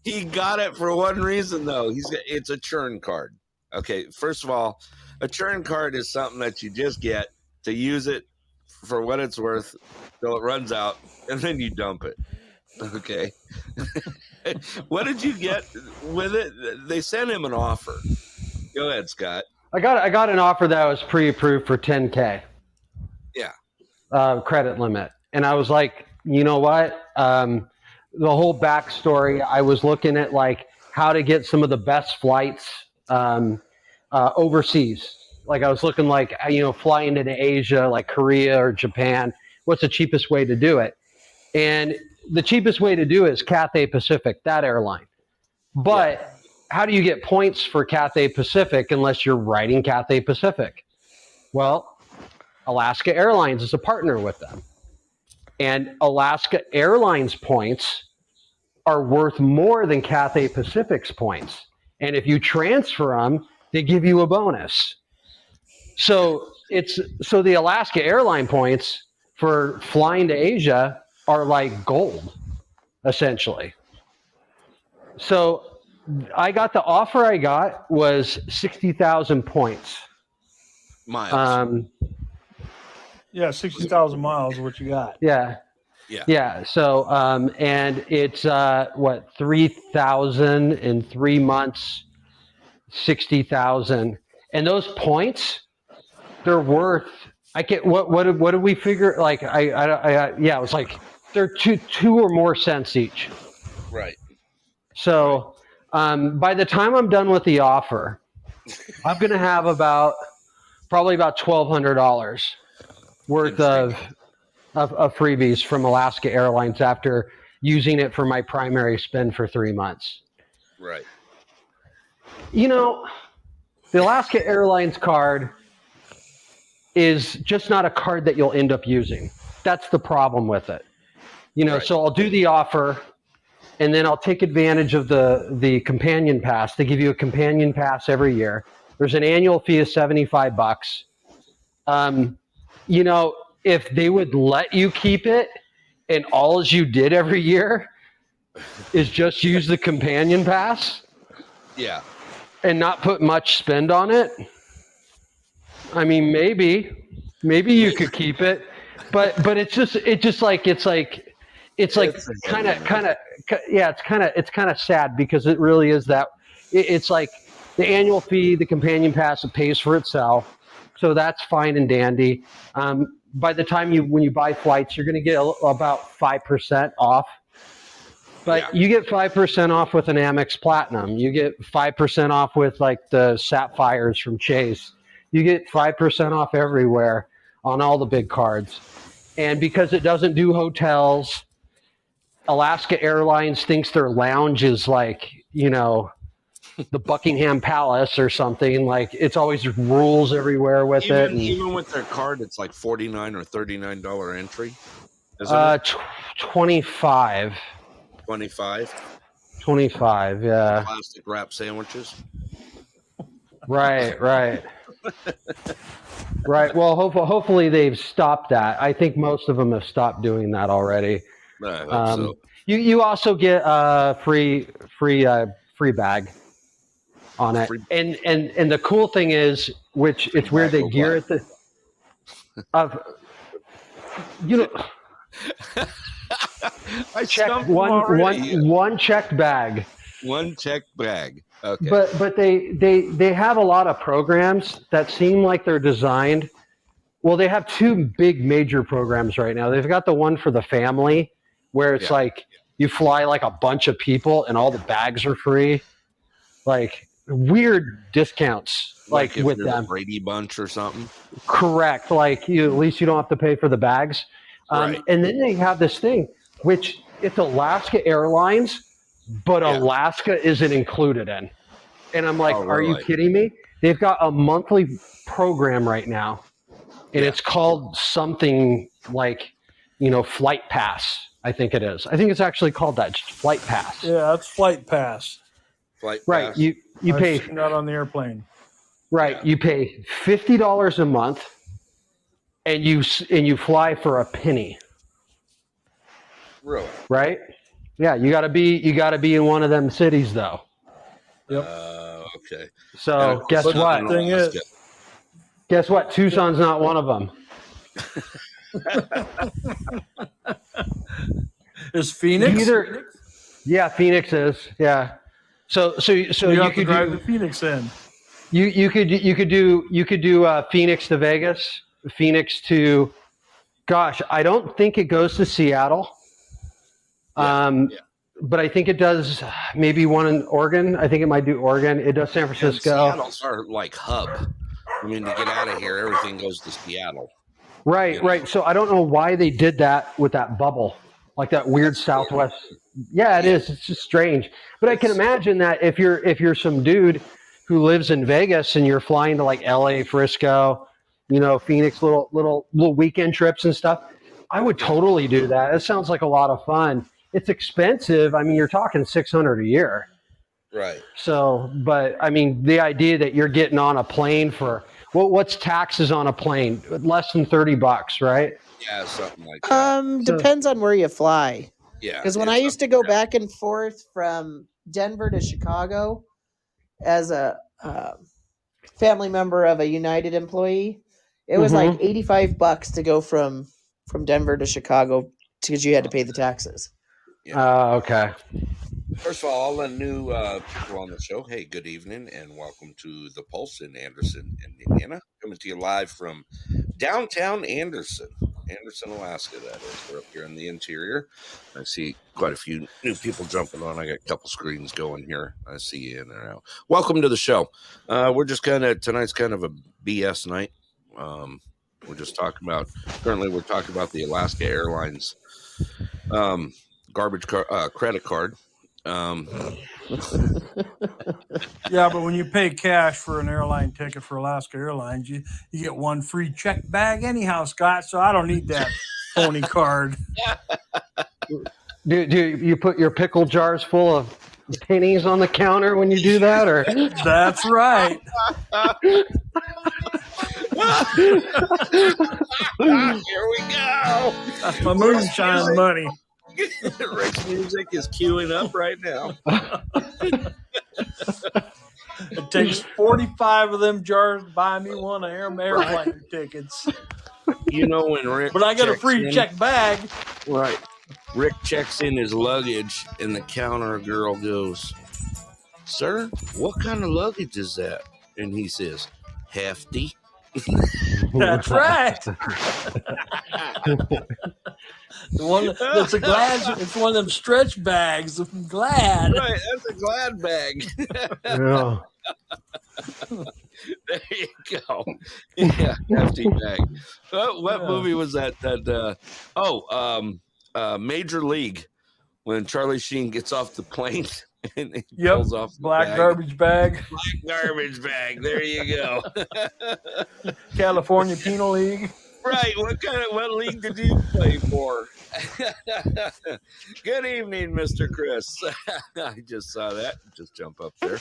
He got it for one reason, though. It's a churn card. Okay, first of all, a churn card is something that you just get to use it for what it's worth till it runs out, and then you dump it. Okay. What did you get with it? They sent him an offer. Go ahead, Scott. I got an offer that was pre-approved for $10K. Yeah. Credit limit. And I was like, you know what? The whole backstory, I was looking at like how to get some of the best flights overseas. Like I was looking like, flying into Asia, like Korea or Japan. What's the cheapest way to do it? And the cheapest way to do it is Cathay Pacific, that airline. But how do you get points for Cathay Pacific unless you're riding Cathay Pacific? Well, Alaska Airlines is a partner with them. And Alaska Airlines points are worth more than Cathay Pacific's points. And if you transfer them, they give you a bonus. So the Alaska Airline points for flying to Asia are like gold, essentially. So I got the offer I got was 60,000 points. Miles. 60,000 miles is what you got. Yeah. So, and it's, 3,000 in 3 months, 60,000. And those points, they're worth, what did we figure? Like, it was like, they're two or more cents each. Right. So, by the time I'm done with the offer, I'm going to have probably about $1,200 worth of freebies from Alaska Airlines after using it for my primary spend for 3 months. Right. The Alaska Airlines card is just not a card that you'll end up using. That's the problem with it. Right. So I'll do the offer, and then I'll take advantage of the companion pass. They give you a companion pass every year. There's an annual fee of $75. If they would let you keep it and all you did every year is just use the companion pass. Yeah. And not put much spend on it. I mean, maybe you could keep it, but it's kind of sad because it really is that it's like the annual fee, the companion pass, it pays for itself. So that's fine and dandy. By the time when you buy flights, you're going to get about 5% off. But you get 5% off with an Amex Platinum. You get 5% off with like the Sapphires from Chase. You get 5% off everywhere on all the big cards. And because it doesn't do hotels, Alaska Airlines thinks their lounge is like, the Buckingham Palace or something. Like it's always rules everywhere with it. And, even with their card, it's like $49 or $39 entry. 25. 25, yeah. Plastic wrap sandwiches. Right. Right. Well, hopefully they've stopped that. I think most of them have stopped doing that already. I hope so. You also get a free bag on it, and the cool thing is, which it's weird they gear it I checked one checked bag. One checked bag. Okay. But they have a lot of programs that seem like they're designed. Well, they have two big major programs right now. They've got the one for the family where it's like you fly like a bunch of people and all the bags are free. Like weird discounts like with them. Brady Bunch or something. Correct. Like at least you don't have to pay for the bags. Right. And then they have this thing, which it's Alaska Airlines, but Alaska isn't included in. And I'm like, are you kidding me? They've got a monthly program right now, and it's called something like, Flight Pass. I think it is. I think it's actually called that, Flight Pass. Yeah, that's Flight Pass. Right. You pay I've seen that on the airplane. Right. Yeah. You pay $50 a month, and you fly for a penny. Really? Right. Yeah. You got to be in one of them cities though. Yep. Okay. So guess what? Guess what? Tucson's not one of them. Is Phoenix? Yeah, Phoenix is. Yeah. So you could drive to Phoenix then. You could do Phoenix to Vegas, Phoenix to, gosh, I don't think it goes to Seattle. But I think it does maybe one in Oregon. I think it might do Oregon. It does San Francisco. And Seattle's our hub. I mean, to get out of here, everything goes to Seattle. Right, right. So I don't know why they did that with that bubble, like that weird Southwest. Yeah, it is. It's just strange. But I can imagine that if you're some dude who lives in Vegas and you're flying to like LA, Frisco, Phoenix, little weekend trips and stuff, I would totally do that. It sounds like a lot of fun. It's expensive. I mean, you're talking $600 a year. Right. So, but I mean, the idea that you're getting on a plane for what's taxes on a plane? Less than $30, right? Yeah, something like that. Depends on where you fly. Yeah. Because when I used to go back and forth from Denver to Chicago as a family member of a United employee, it was like $85 to go from Denver to Chicago because you had to pay the taxes. Yeah. Okay. First of all the new people on the show, hey, good evening, and welcome to The Pulse in Anderson and Nenana. Coming to you live from downtown Anderson, Alaska, that is. We're up here in the interior. I see quite a few new people jumping on. I got a couple screens going here. I see you in and out. Welcome to the show. We're just tonight's kind of a BS night. We're just talking about, currently we're talking about the Alaska Airlines credit card. Yeah, but when you pay cash for an airline ticket for Alaska Airlines, you get one free check bag anyhow, Scott. So I don't need that phony card. Do you put your pickle jars full of pennies on the counter when you do that, or? That's right. Here we go. That's my moonshine money. Rick's music is queuing up right now. It takes 45 of them jars to buy me one of airplane tickets. When Rick, but I got a free check bag. Right. Rick checks in his luggage, and the counter girl goes, "Sir, what kind of luggage is that?" And he says, "Hefty." That's right. The one that's a Glad. It's one of them stretch bags. I'm Glad. Right, that's a Glad bag. Yeah. There you go. Yeah, hefty bag. What movie was that? Major League, when Charlie Sheen gets off the plane and he pulls off the black garbage bag. Black garbage bag. There you go. California Penal League. Right. What league did you play for? Good evening, Mr. Chris. I just saw that. Just jump up there.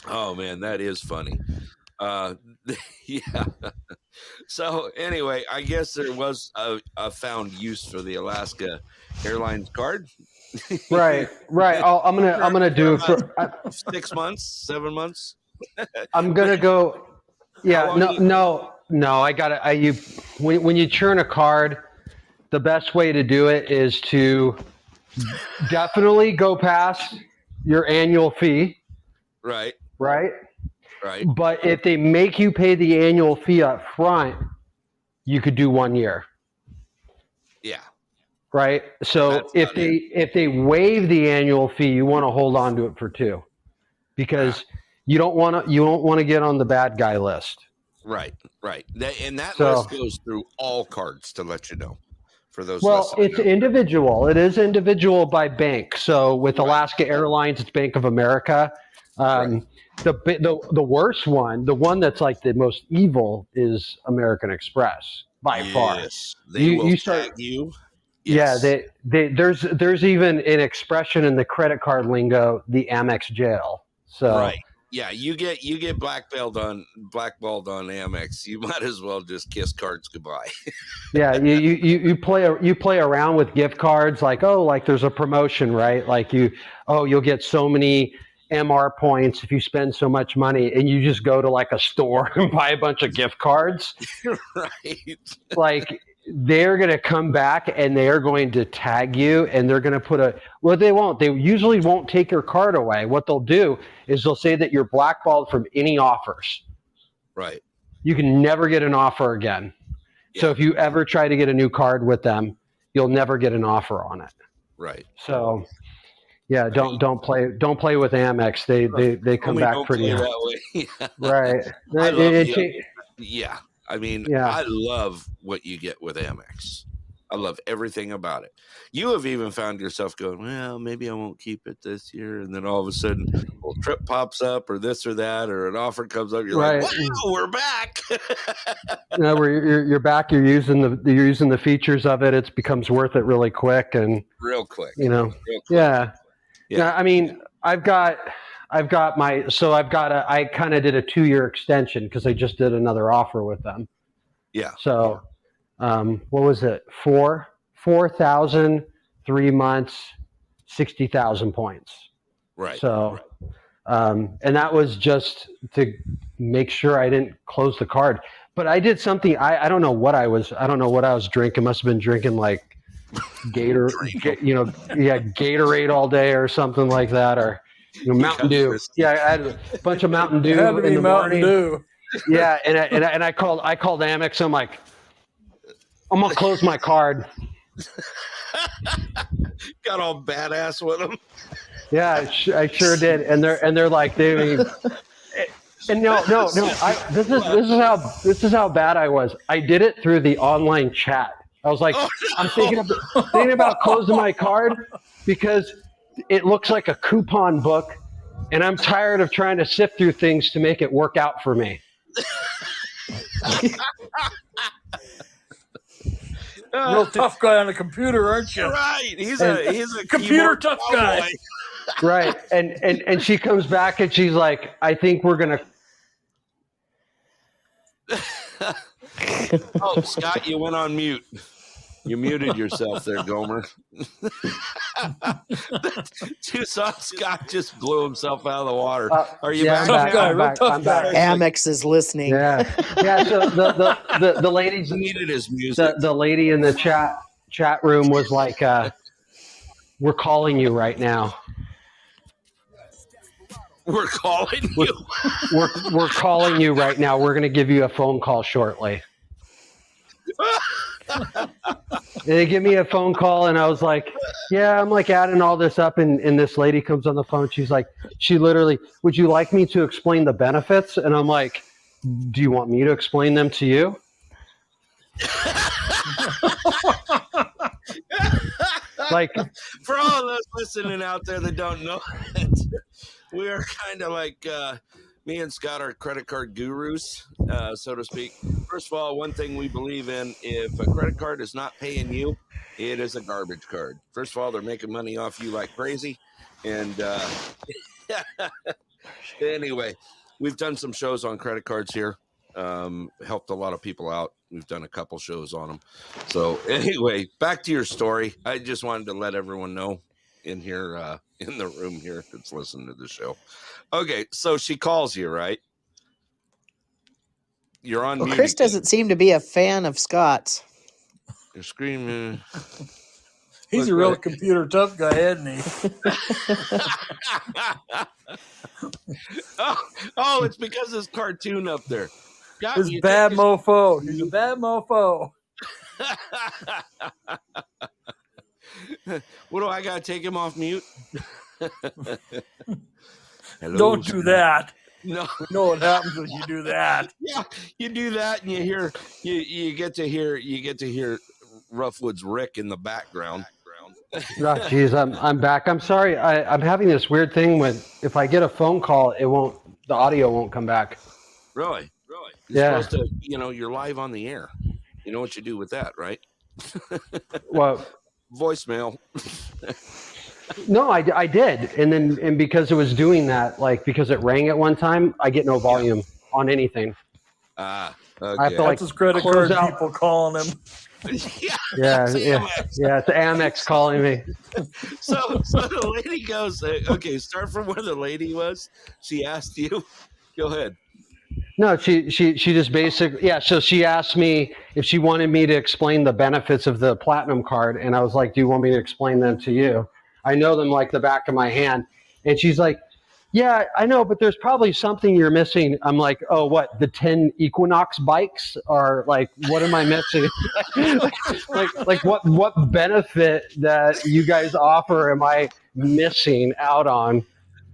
Oh man, that is funny. Yeah. So anyway, I guess there was a found use for the Alaska Airlines card. Right. I'm gonna do it for 6 months, 7 months. I'm gonna go. Yeah. No. I gotta. When you churn a card, the best way to do it is to definitely go past your annual fee. Right. But if they make you pay the annual fee up front, you could do 1 year. Yeah. Right. So if they waive the annual fee, you want to hold on to it for 2, because you don't want to get on the bad guy list. Right. That list goes through all cards, to let you know. For those Well, listening. it's individual. It is individual by bank. So with Alaska Airlines, it's Bank of America. The worst one, the one that's like the most evil, is American Express by far. They will start, tag you. Yeah, there's even an expression in the credit card lingo, the Amex jail. So yeah, you get blackballed on Amex. You might as well just kiss cards goodbye. Yeah, you play around with gift cards, like there's a promotion, right? Like you'll get so many MR points if you spend so much money, and you just go to like a store and buy a bunch of gift cards. Right. Like they're going to come back and they're going to tag you, and they're going to they won't. They usually won't take your card away. What they'll do is they'll say that you're blackballed from any offers. Right. You can never get an offer again. Yeah. So if you ever try to get a new card with them, you'll never get an offer on it. Right. So yeah, don't play with Amex. They come back pretty that way. Right. I love yeah. I mean, yeah. I love what you get with Amex. I love everything about it. You have even found yourself going, well, maybe I won't keep it this year. And then all of a sudden, a little trip pops up or this or that, or an offer comes up. You're like, wow, we're back. You're back. You're using the features of it. It becomes worth it really quick. And real quick. Yeah. I mean, I kind of did a 2-year extension because I just did another offer with them. Yeah. So, what was it? 4,000, 3 months, 60,000 points. Right. So, and that was just to make sure I didn't close the card. But I did something. I don't know what I was drinking. Must have been drinking like Gatorade all day or something like that, or Mountain Dew. Yeah, I had a bunch of Mountain Dew in the morning. Dew. Yeah, and I called Amex. I'm like, I'm gonna close my card. Got all badass with them. Yeah, I sure did. And they're like, no. This is how bad I was. I did it through the online chat. I was like, I'm thinking about closing my card because it looks like a coupon book, and I'm tired of trying to sift through things to make it work out for me. Real tough guy on a computer, aren't you? Right. He's a computer tough guy. Right. And she comes back and she's like, I think we're gonna. Oh, Scott, you went on mute. You muted yourself there, Gomer. Tucson Scott just blew himself out of the water. Are you back? Tough guy, real tough guy. Amex is listening. Yeah. So the ladies needed his music. The lady in the chat room was like, "We're calling you right now. We're calling you. We're calling you right now. We're going to give you a phone call shortly." They give me a phone call, and I was like, yeah, I'm like adding all this up, and this lady comes on the phone. She's like, she literally, would you like me to explain the benefits? And I'm like, do you want me to explain them to you? Like, for all of those listening out there that don't know it, we are kind of like me and Scott are credit card gurus, so to speak. First of all, one thing we believe in: if a credit card is not paying you, it is a garbage card. First of all, they're making money off you like crazy, and anyway, we've done some shows on credit cards here. Helped a lot of people out. We've done a couple shows on them. So anyway, back to your story. I just wanted to let everyone know in here, in the room here that's listening to the show. Okay, so she calls you, right? You're on mute. Chris doesn't seem to be a fan of Scott's. You're screaming. He's a real computer tough guy, isn't he? oh, it's because this cartoon up there. It's bad mofo. He's a bad mofo. What do I got to take him off mute? Hello, don't do that. No. You know what happens when you do that. Yeah, you do that, and you get to hear Roughwoods Rick in the background. Oh, geez, I'm back. I'm sorry. I'm having this weird thing when if I get a phone call, the audio won't come back. Really? You're Yeah. supposed to, you're live on the air. You know what you do with that, right? Well, voicemail. No, I did, and because it was doing that, like because it rang at one time, I get no volume on anything. Okay. I have to That's his credit card out. people calling him. Yeah, it's Amex calling me. So the lady goes, okay, start from where the lady was. She asked you. Go ahead. No, she just basically, so she asked me if she wanted me to explain the benefits of the platinum card, and I was like, do you want me to explain them to you? I know them like the back of my hand. And she's like, yeah, I know, but there's probably something you're missing. I'm like, oh, what? The 10 Equinox bikes are like, what am I missing? like what benefit that you guys offer am I missing out on?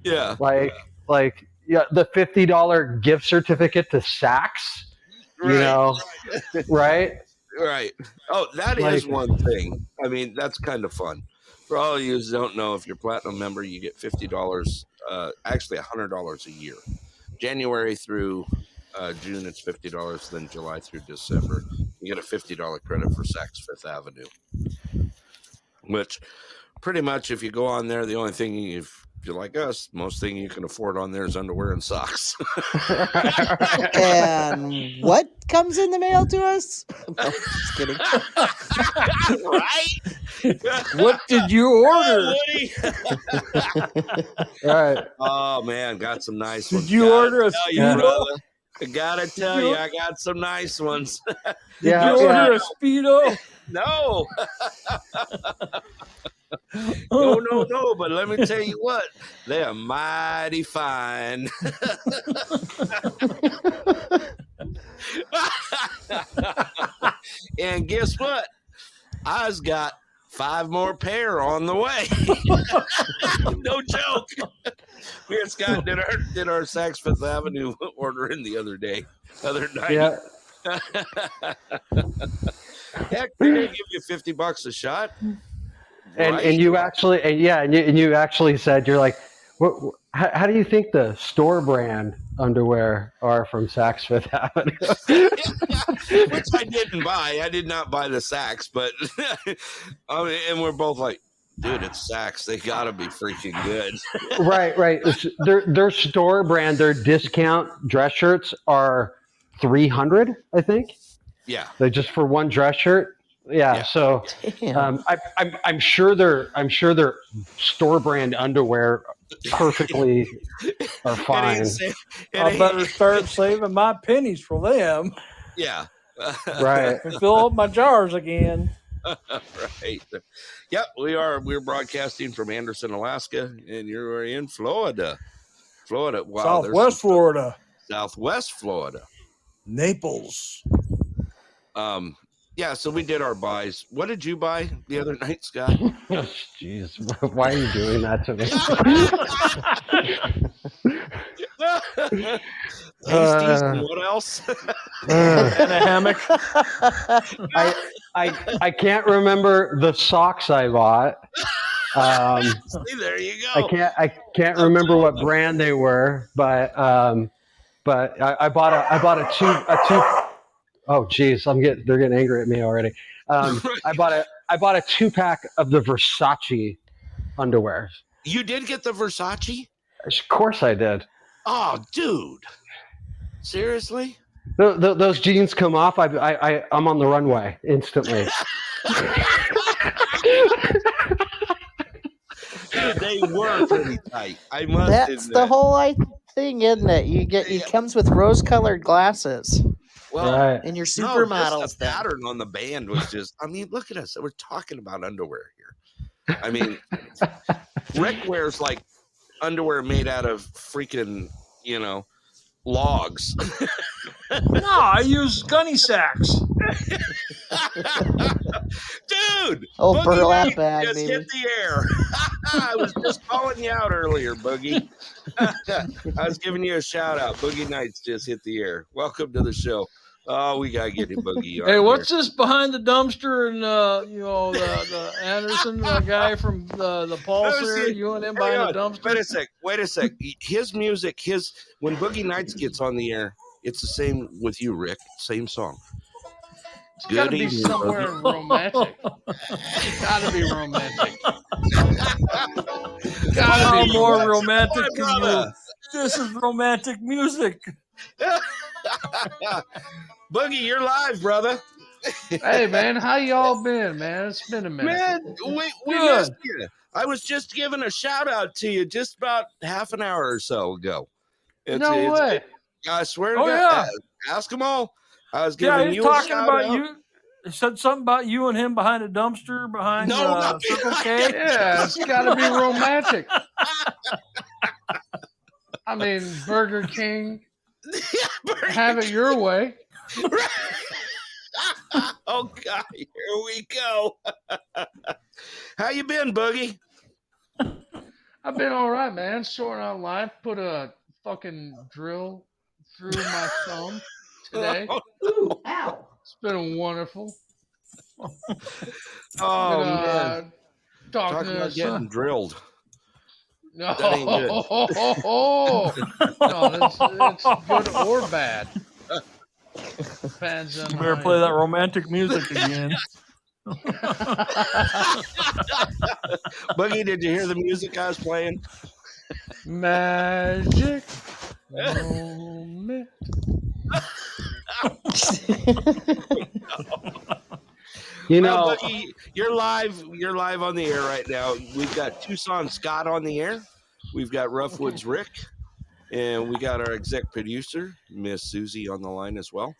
Yeah. Yeah, the $50 gift certificate to Saks, right? Right. Oh, that is one thing. I mean, that's kind of fun. For all of you who don't know, if you're platinum member, you get $50, actually $100 a year. January through June, it's $50. Then July through December, you get a $50 credit for Saks Fifth Avenue. Which, pretty much, if you go on there, the only thing if you're like us, most thing you can afford on there is underwear and socks. And what comes in the mail to us? No, just kidding. Right? What did you order? Right. Oh man, got some nice ones. Did you order a Speedo? I gotta tell you, I got some nice ones. Did you order a Speedo? No. No, but let me tell you what, they are mighty fine. And guess what? I's got 5 more pair on the way. No joke. Me and Scott did our Saks Fifth Avenue ordering the other night. Yeah. Heck, they're gonna give you $50 a shot. And you actually said, you're like, how do you think the store brand underwear are from Saks Fifth Avenue? Which I didn't buy. I did not buy the Saks, but and we're both like, dude, it's Saks. They gotta be freaking good. Right. Their store brand, their discount dress shirts are $300, I think. Yeah. They're just for one dress shirt. Yeah. So I'm sure their store brand underwear perfectly are fine. I better start saving my pennies for them. Yeah. Right. And fill up my jars again. Right. Yep, we're broadcasting from Anderson, Alaska, and you're in Florida. Wow. Southwest Florida. Naples. Yeah, so we did our buys. What did you buy the other night, Scott? Jeez, why are you doing that to me? Pasties and what else? And a hammock. I can't remember the socks I bought. See, there you go. I can't remember what brand they were, but I bought a two. Oh geez, they're getting angry at me already. I bought a 2-pack of the Versace underwear. You did get the Versace? Of course I did. Oh, dude! Seriously? Those jeans come off. I'm on the runway instantly. Dude, they were pretty tight. I must. That's the whole thing, isn't it? It comes with rose-colored glasses. Well, right. And your supermodels. The pattern on the band was just. I mean, look at us. We're talking about underwear here. I mean, Rick wears like underwear made out of freaking, logs. No, I use gunny sacks. Dude! Oh, burlap bag, just maybe. hit the air. I was just calling you out earlier, Boogie. I was giving you a shout out. Boogie Nights just hit the air. Welcome to the show. Oh, we gotta get a Boogie on Hey, what's here. this behind the dumpster and the Anderson guy from the Pulse Oh, there? see, You and him hang behind the on. Wait dumpster? a sec. Wait a sec. His music, when Boogie Nights gets on the air, it's the same with you, Rick. Same song. It's Good got to be evening, somewhere Boogie. romantic. It's got to be romantic. Gotta How be more romantic. romantic My can you? brother. This is romantic music. Boogie, you're live, brother. Hey man, how y'all been, man? It's been a minute. Man, we Good. missed you. I was just giving a shout out to you just about half an hour or so ago. No way. I swear to Oh, God. yeah. Ask them all. I was Yeah, giving he's you a talking shout about out. you. He said something about you and him behind a dumpster behind No, not Circle behind K. Yeah, it's gotta be romantic. I mean, Burger King, have it your way. Oh God, here we go. How you been, Boogie? I've been all right, man. Sorting out life. Put a fucking drill through my thumb today. Ooh, ow. It's been wonderful. Oh Been, man, talking talk to about getting drilled. No, That ain't good. no, it's good or bad. Depends on You better how play you that do it. romantic music again. Boogie, did you hear the music I was playing? Magic moment. Well, Boogie, you're live. You're live on the air right now. We've got Tucson Scott on the air. We've got Roughwoods Rick, and we got our exec producer, Miss Susie, on the line as well.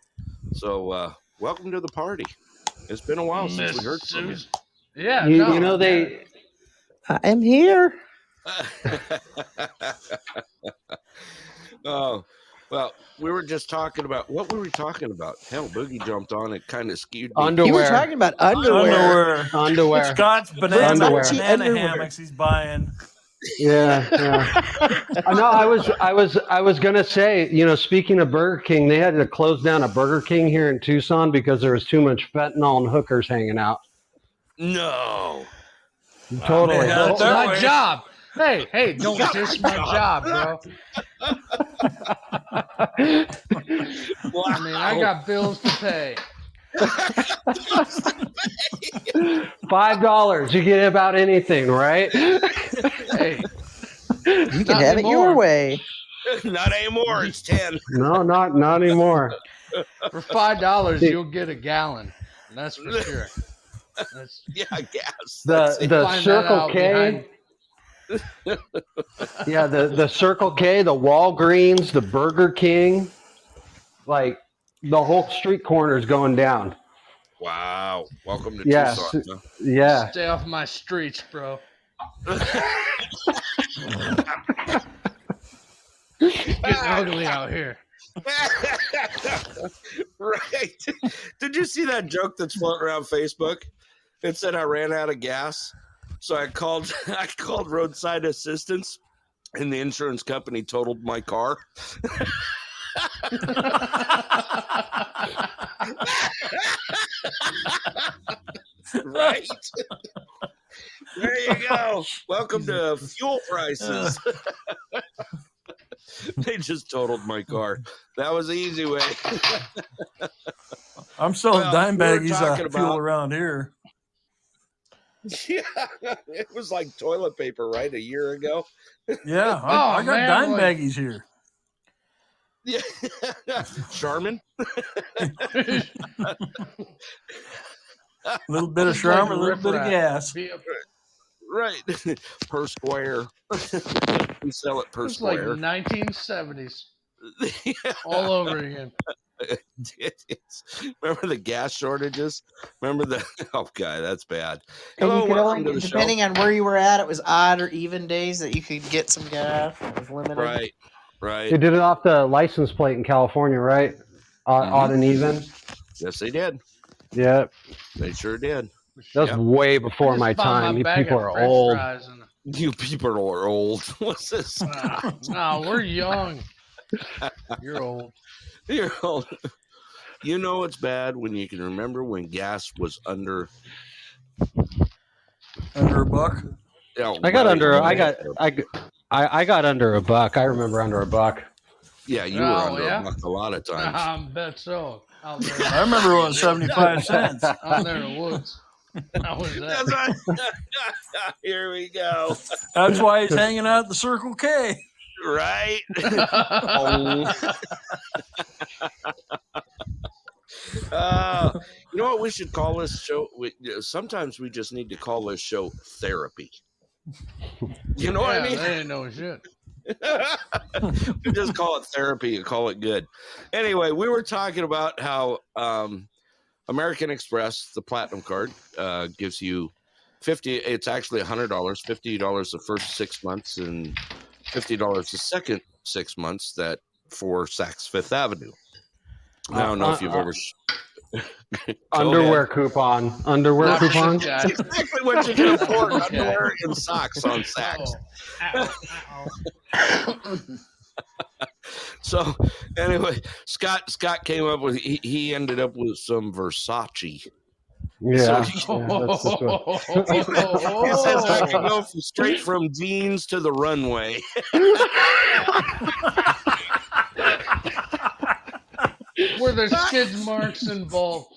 So, welcome to the party. It's been a while since we heard from you. Yeah, You know they. I'm here. Oh, well, we were just talking about what were we talking about? Hell, Boogie jumped on it, kind of skewed me. Underwear. You were talking about underwear. Underwear. Scott's banana Underwear. hammocks he's buying. Yeah. No, I was gonna say, speaking of Burger King, they had to close down a Burger King here in Tucson because there was too much fentanyl and hookers hanging out. No. Totally. Man, That's that my way. job. Hey, don't diss my job, bro. Wow. I mean, I got bills to pay. $5, you get about anything, right? Hey, You can have it your way. Not anymore. It's 10. No, not anymore. for $5, you'll get a gallon. That's for sure. Yeah, I guess. The Find that Circle out K. Yeah, the Circle K, the Walgreens, the Burger King, like the whole street corner is going down. Wow. Welcome to Yes. Tucson. Huh? Yeah. Stay off my streets, bro. It's getting ugly out here. Right. Did you see that joke that's floating around Facebook? It said I ran out of gas. So I called roadside assistance and the insurance company totaled my car. Right. There you go. Welcome to fuel prices. They just totaled my car. That was the easy way. I'm selling dime baggies talking fuel about- around here. Yeah, it was like toilet paper, right? A year ago. Yeah, I got man, dime like- baggies here. Yeah, Charmin. A little bit of It's like Charmin, a little bit of riffraff. gas. Right. Per square. We sell it per It's like square. 1970s all over again. Remember the gas shortages? Remember the God, that's bad. And Hello, you could welcome only, to the depending on where you were at, it was odd or even days that you could get some gas. It was limited. show. Right. They did it off the license plate in California, right? Odd and even. Yes, they did. Yeah. They sure did. That was Yep. way before I just my bought time. my You bag people of are French old. fries and- You people are old. What's this? No, we're young. You're old. You're old. You know it's bad when you can remember when gas was under a buck. I got under a buck. I remember under a buck. Yeah, you were under a buck a lot of times. I bet so. Out there. I remember it was 75 cents. Out there in the woods. How was that? That's right. Here we go. That's why he's hanging out at the Circle K. Right? You know what we should call this show? Sometimes we just need to call this show therapy. You know what I mean? They ain't no shit. We just call it therapy and call it good. Anyway, we were talking about how American Express, the Platinum card, gives you it's actually $100, $50 the first 6 months and $50 the second 6 months that for Saks Fifth Avenue. I don't know if you've ever underwear coupon. Underwear coupon. That's exactly what you can afford. Underwear and socks on Saks. So anyway, Scott came up with he ended up with some Versace. Yeah. He says I can go straight from jeans to the runway. Were there skid marks involved?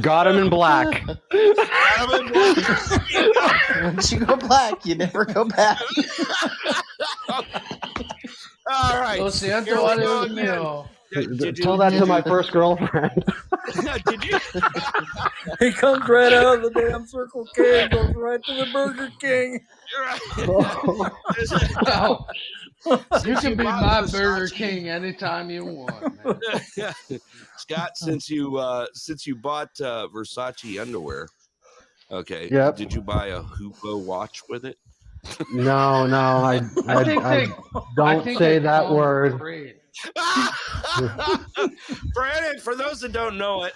Got him in black. Once you go black, you never go back. All right. Lo siento, adiós mío. Tell that to my first girlfriend. Did you? He comes right out of the damn Circle K and goes right to the Burger King. Oh, you can be my Burger King anytime you want, man. Scott, since you bought Versace underwear, okay, yep. Did you buy a Hublot watch with it? No, I don't say that word. For those that don't know it,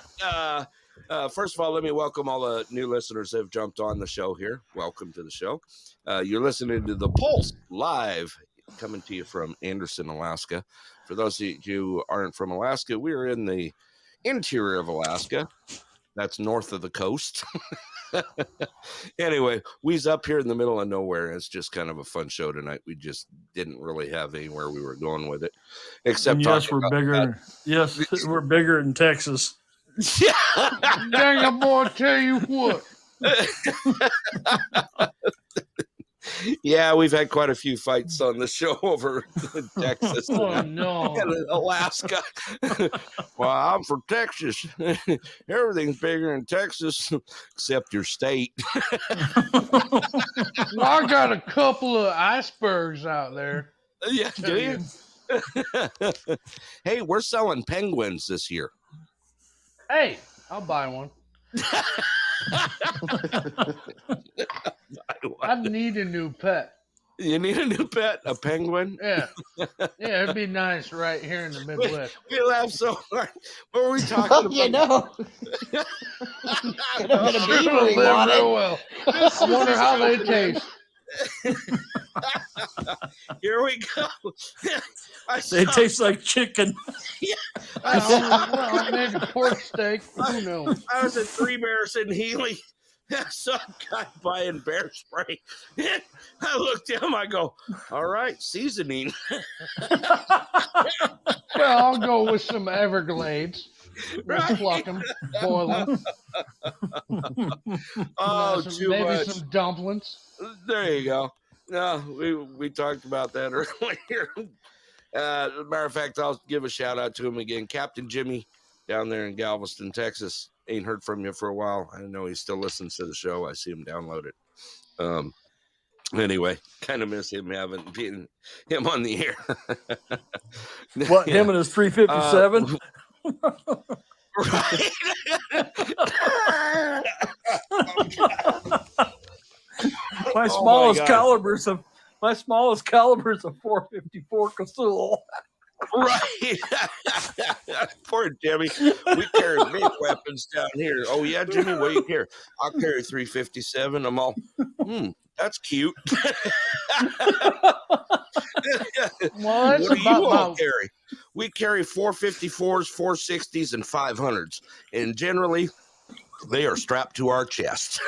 first of all, let me welcome all the new listeners that have jumped on the show here. Welcome to the show. You're listening to The Pulse live, coming to you from Anderson, Alaska. For those of you who aren't from Alaska, we're in the interior of Alaska. That's north of the coast. Anyway, we's up here in the middle of nowhere. It's just kind of a fun show tonight. We just didn't really have anywhere we were going with it, except yes, we're bigger. Yes, we're bigger in Texas. Dang, I'm gonna tell you what. Yeah, we've had quite a few fights on the show over Texas and Alaska. Well, I'm from Texas. Everything's bigger in Texas except your state. Well, I got a couple of icebergs out there. Yeah, do you? Hey, we're selling penguins this year. Hey, I'll buy one. I need a new pet. You need a new pet? A penguin? Yeah. Yeah, it'd be nice right here in the Midwest. We laugh so hard. What were we talking about? You know. Could have been a beaver we wanted. Real well. I wonder how they taste. Here we go. They taste like chicken. Maybe pork steak. Who knows? I was at Three Bears in Healy. Some guy buying bear spray. I looked at him. I go, all right, seasoning. Well, I'll go with some Everglades. Right. Pluck them, boil them. Oh, maybe much. Some dumplings. There you go. No, we talked about that earlier. As a matter of fact, I'll give a shout out to him again. Captain Jimmy down there in Galveston, Texas. Ain't heard from you for a while. I know he still listens to the show. I see him download it. Anyway, kind of miss him having been him on the air. What, him and his 357? Right. My smallest caliber's a 454 Casull. Right. Poor Jimmy. We carry big weapons down here. Oh, yeah, Jimmy, what do you carry? I'll carry 357. I'm all, that's cute. Well, it's What do you about all my. carry? We carry 454s, 460s, and 500s, and generally they are strapped to our chest.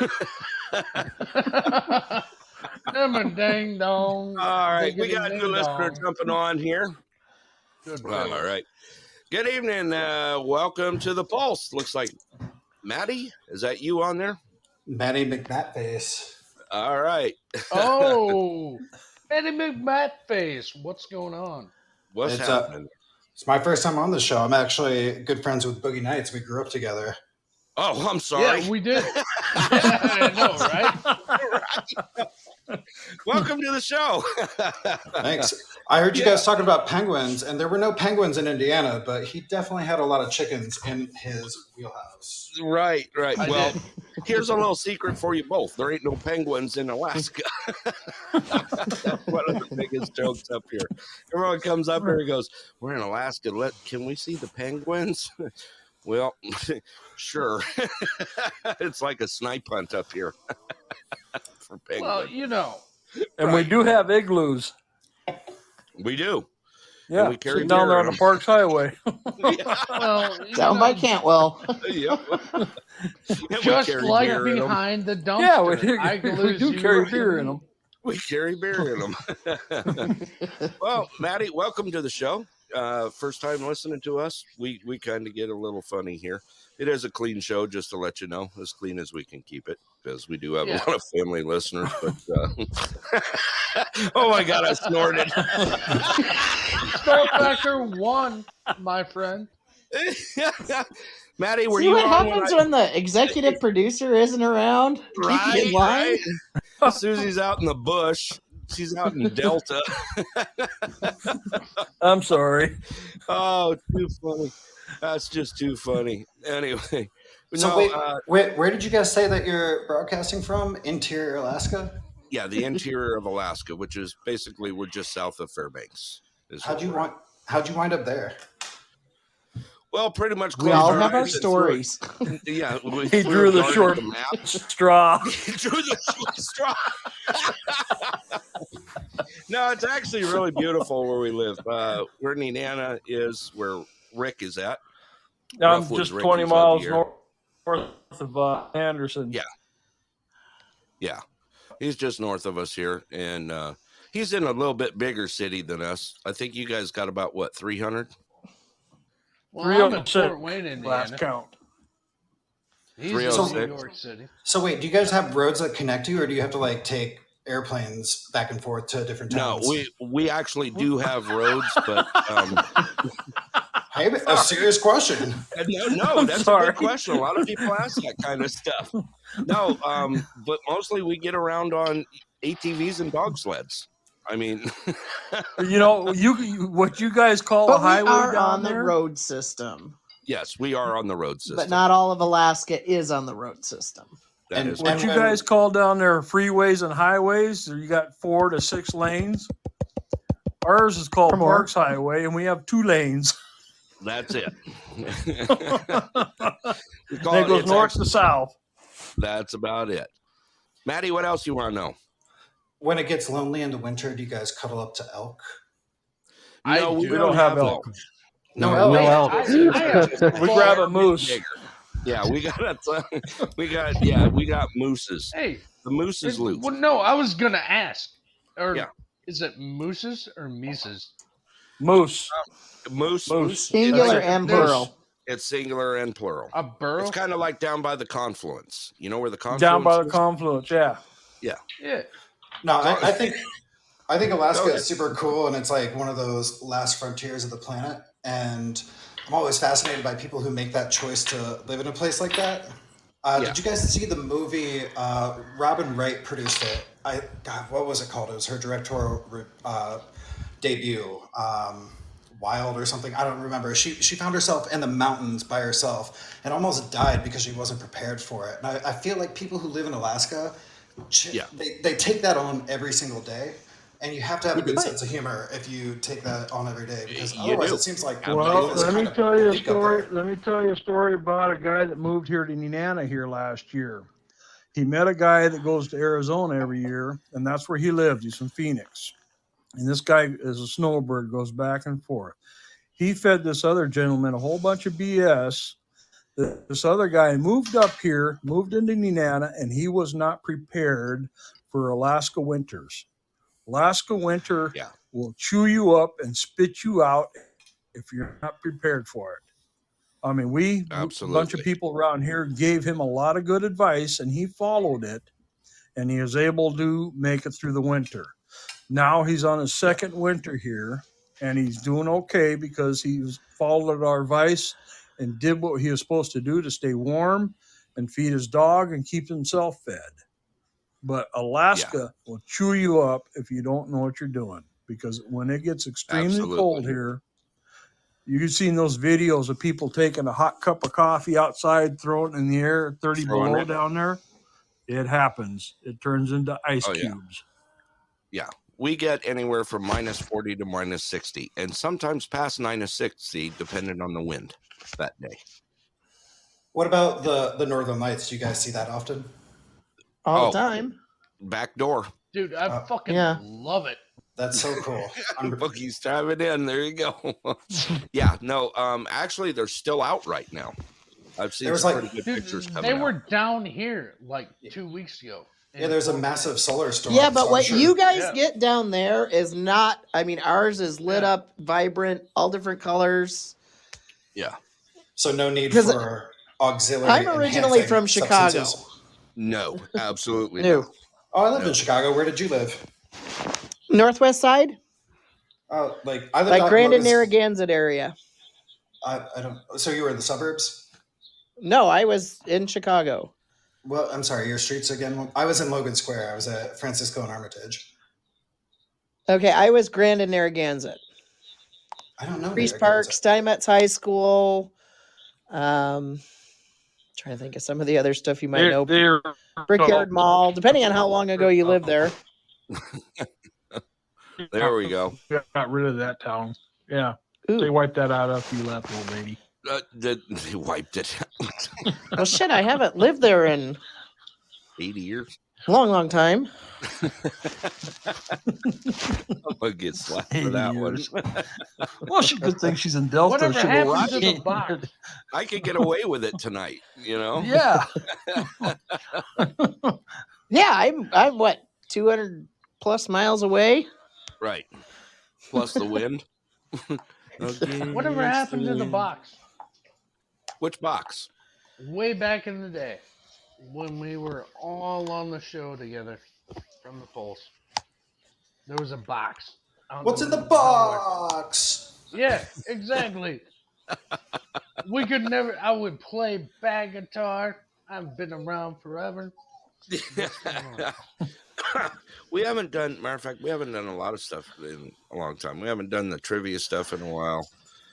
Them and ding dong. All right, we Diggity got a new ding listener dong. jumping on here. Good All for you. right. Good evening. Welcome to the Pulse. Looks like Maddie, is that you on there? Maddie McMatface. All right. Oh, Eddie McMatface. What's going on? What's It's happening? it's my first time on the show. I'm actually good friends with Boogie Nights. We grew up together. Oh, I'm sorry. Yeah, we did. Yeah, I know, right? Welcome to the show. Thanks. I heard you guys talking about penguins, and there were no penguins in Indiana, but he definitely had a lot of chickens in his wheelhouse. Right. I Well, did. here's a little secret for you both. There ain't no penguins in Alaska. That's one of the biggest jokes up here. Everyone comes up here and goes, "We're in Alaska. Can we see the penguins?" Well, sure. It's like a snipe hunt up here for penguins. Well, you know. And we do have igloos. We do. Yeah, and we carry sit down there on the Parks Highway. Well, Down by Cantwell. Yep. Just like behind the dumpster. Yeah, we do carry beer in them. We carry beer in them. Well, Maddie, welcome to the show. First time listening to us. We kind of get a little funny here. It is a clean show, just to let you know, as clean as we can keep it, because we do have a lot of family listeners. But oh my God, I snorted. Snort factor 1, my friend. Maddie, were See you what on happens when the executive producer isn't around? Keep you in line. Right. Susie's out in the bush. She's out in Delta. I'm sorry. Oh, too funny. That's just too funny. Anyway. So no, where did you guys say that you're broadcasting from? Interior Alaska? Yeah, the interior of Alaska, which is basically we're just south of Fairbanks. How'd you wind up there? Well, pretty much. We all have our stories. Yeah, he drew the short straw. He drew the short straw. No, it's actually really beautiful where we live. Where Nenana is, where Rick is at. I'm just 20 miles north of Anderson. Yeah. He's just north of us here, and he's in a little bit bigger city than us. I think you guys got about, 300? Well, I'm in Fort Wayne, Indiana. Last count. He's in New York City. So wait, do you guys have roads that connect you, or do you have to take airplanes back and forth to different towns? No, we actually do have roads, but hey, a serious question. No, that's a good question. A lot of people ask that kind of stuff. No, but mostly we get around on ATVs and dog sleds. I mean, what you guys call a highway we are down on there? the road system. Yes, we are on the road system. But not all of Alaska is on the road system. What you guys call down there freeways and highways? You got 4 to 6 lanes. Ours is called Parks Highway, and we have 2 lanes. That's it. It goes north to south. That's about it. Maddie, what else you want to know? When it gets lonely in the winter, do you guys cuddle up to elk? No, we don't have elk. No elk. We grab a moose. Yeah, we got mooses. Hey, the moose is loose. Well, no, I was gonna ask. Is it mooses or mises? Moose. Moose. Singular and plural. It's singular and plural. A burrow? It's kind of like down by the confluence. You know where the confluence down by the is? confluence, yeah. No, I think Alaska is super cool, and it's like one of those last frontiers of the planet. And I'm always fascinated by people who make that choice to live in a place like that. Did you guys see the movie? Robin Wright produced it. God, what was it called? It was her directorial debut. Wild or something. I don't remember. She found herself in the mountains by herself and almost died because she wasn't prepared for it. And I feel like people who live in Alaska, they take that on every single day. And you have to have a good sense of humor if you take that on every day, because otherwise it seems like. Well, let me tell you a story. Let me tell you a story about a guy that moved here to Nenana here last year. He met a guy that goes to Arizona every year, and that's where he lived. He's from Phoenix. And this guy, as a snowbird, goes back and forth. He fed this other gentleman a whole bunch of BS. This other guy moved up here, moved into Nenana, and he was not prepared for Alaska winters. Alaska winter will chew you up and spit you out if you're not prepared for it. I mean, a bunch of people around here gave him a lot of good advice, and he followed it, and he was able to make it through the winter. Now he's on his second winter here, and he's doing okay because he's followed our advice and did what he was supposed to do to stay warm and feed his dog and keep himself fed. But Alaska will chew you up if you don't know what you're doing, because when it gets extremely cold here, you've seen those videos of people taking a hot cup of coffee outside, throwing it in the air, 30 below down there. It happens. It turns into ice cubes. Yeah. We get anywhere from minus 40 to minus 60, and sometimes past minus 60, depending on the wind that day. What about the Northern Lights? Do you guys see that often? All the time. Back door. Dude, I fucking love it. That's so cool. Bookie's driving in. There you go. Yeah, no, actually, they're still out right now. I've seen some pretty good pictures coming They were down here like 2 weeks ago. Yeah, there's a massive solar storm. Yeah, but what you guys get down there is not, I mean, ours is lit up, vibrant, all different colors. Yeah. So no need for auxiliary. I'm originally from Chicago. Substances. No, absolutely no. Oh, I lived in Chicago. Where did you live? Northwest side? Oh, I lived like Grandin, Narragansett area. I don't. So you were in the suburbs? No, I was in Chicago. Well, I'm sorry, your streets again? I was in Logan Square. I was at Francisco and Armitage. Okay, I was Grandin, Narragansett. I don't know. Priest Park, Steinmetz High School. Trying to think of some of the other stuff you might know. Brickyard Mall, depending on how long ago you lived there. There we go. Got rid of that town. Yeah. Ooh. They wiped that out after you left, old lady. They wiped it. Well, shit, I haven't lived there in 80 years. Long time. I'm gonna get slapped for that one. Well, she could think she's in Delta. Whatever happened to the box? I could get away with it tonight, you know? Yeah. Yeah, I'm what, 200 plus miles away? Right. Plus the wind. Whatever happened to the box? Which box? Way back in the day, when we were all on the show together from the Pulse, there was a box. What's in the box? Yeah, exactly. We could never. I would play bag guitar. I've been around forever. We haven't done. Matter of fact, we haven't done a lot of stuff in a long time. We haven't done the trivia stuff in a while.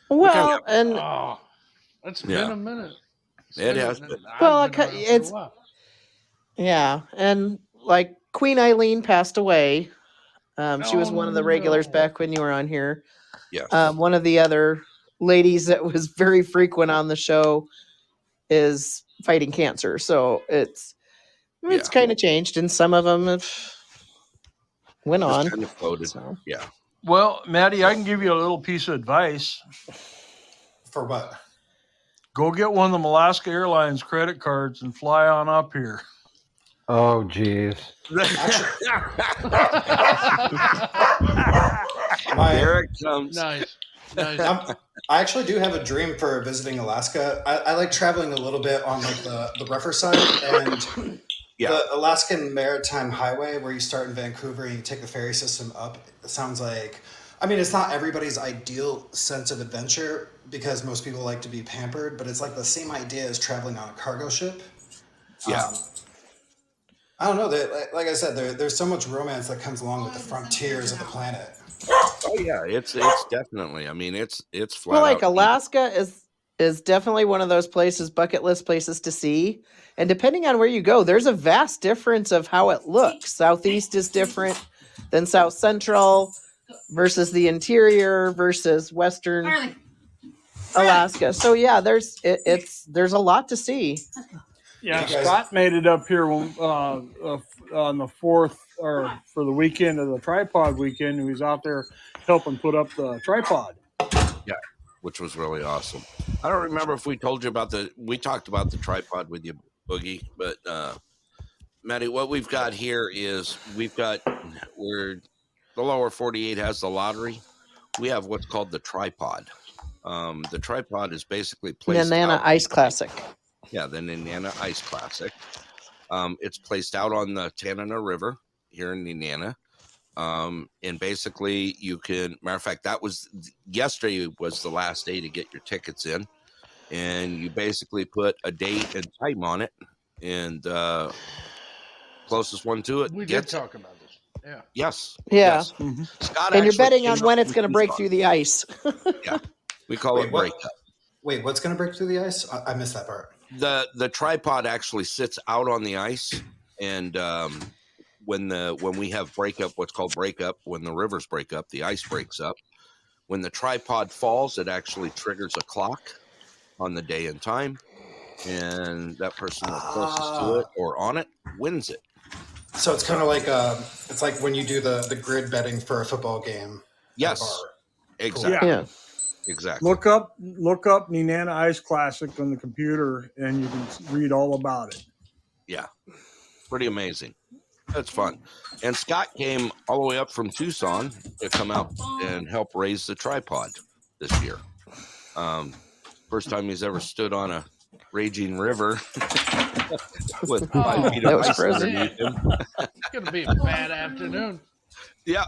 Well, it's been a minute. It has been. Well, it's yeah, and like Queen Eileen passed away. She was one of the regulars back when you were on here. Yeah. One of the other ladies that was very frequent on the show is fighting cancer, so it's kind of changed, and some of them have went on. Kind of floated. So. Yeah. Well, Maddie, I can give you a little piece of advice. For what? Go get one of the Alaska Airlines credit cards and fly on up here. Oh, geez. There it comes. Nice. I actually do have a dream for visiting Alaska. I like traveling a little bit on like the rougher side, and the Alaskan Maritime Highway, where you start in Vancouver and you take the ferry system up. It sounds like, I mean, it's not everybody's ideal sense of adventure because most people like to be pampered, but it's like the same idea as traveling on a cargo ship. Yeah. I don't know. Like I said, there's so much romance that comes along with the frontiers of the planet. Oh yeah, it's definitely. I mean, it's flat. Well, like Alaska is definitely one of those places, bucket list places to see. And depending on where you go, there's a vast difference of how it looks. Southeast is different than South Central versus the interior versus Western Alaska. So yeah, there's a lot to see. Yeah, Scott made it up here on the 4th for the weekend of the tripod weekend. He was out there helping put up the tripod. Yeah, which was really awesome. I don't remember if we told you about we talked about the tripod with you, Boogie, but Maddie, what we've got here is the lower 48 has the lottery. We have what's called the tripod. The tripod is basically placed Nenana out. Ice Classic. Yeah, the Nenana Ice Classic. It's placed out on the Tanana River here in Nenana. And basically you can, matter of fact, yesterday was the last day to get your tickets in, and you basically put a date and time on it, and closest one to it We gets did talk about this. Yeah. Yes. Yeah. Yes. Mm-hmm. Scott, and you're betting on when it's going to break through the ice. Yeah. We call it breakup. Wait, what's going to break through the ice? I missed that part. The tripod actually sits out on the ice, and when we have breakup, what's called breakup, when the rivers break up, the ice breaks up. When the tripod falls, it actually triggers a clock on the day and time, and that person closest to it or on it wins it. So it's kind of like it's like when you do the grid betting for a football game. Yes, exactly. Yeah. Exactly. Look up Nenana Ice Classic on the computer, and you can read all about it. Yeah, pretty amazing. That's fun. And Scott came all the way up from Tucson to come out and help raise the tripod this year. First time he's ever stood on a raging river with 5 feet of ice underneath him. It's gonna be a bad afternoon. Yeah,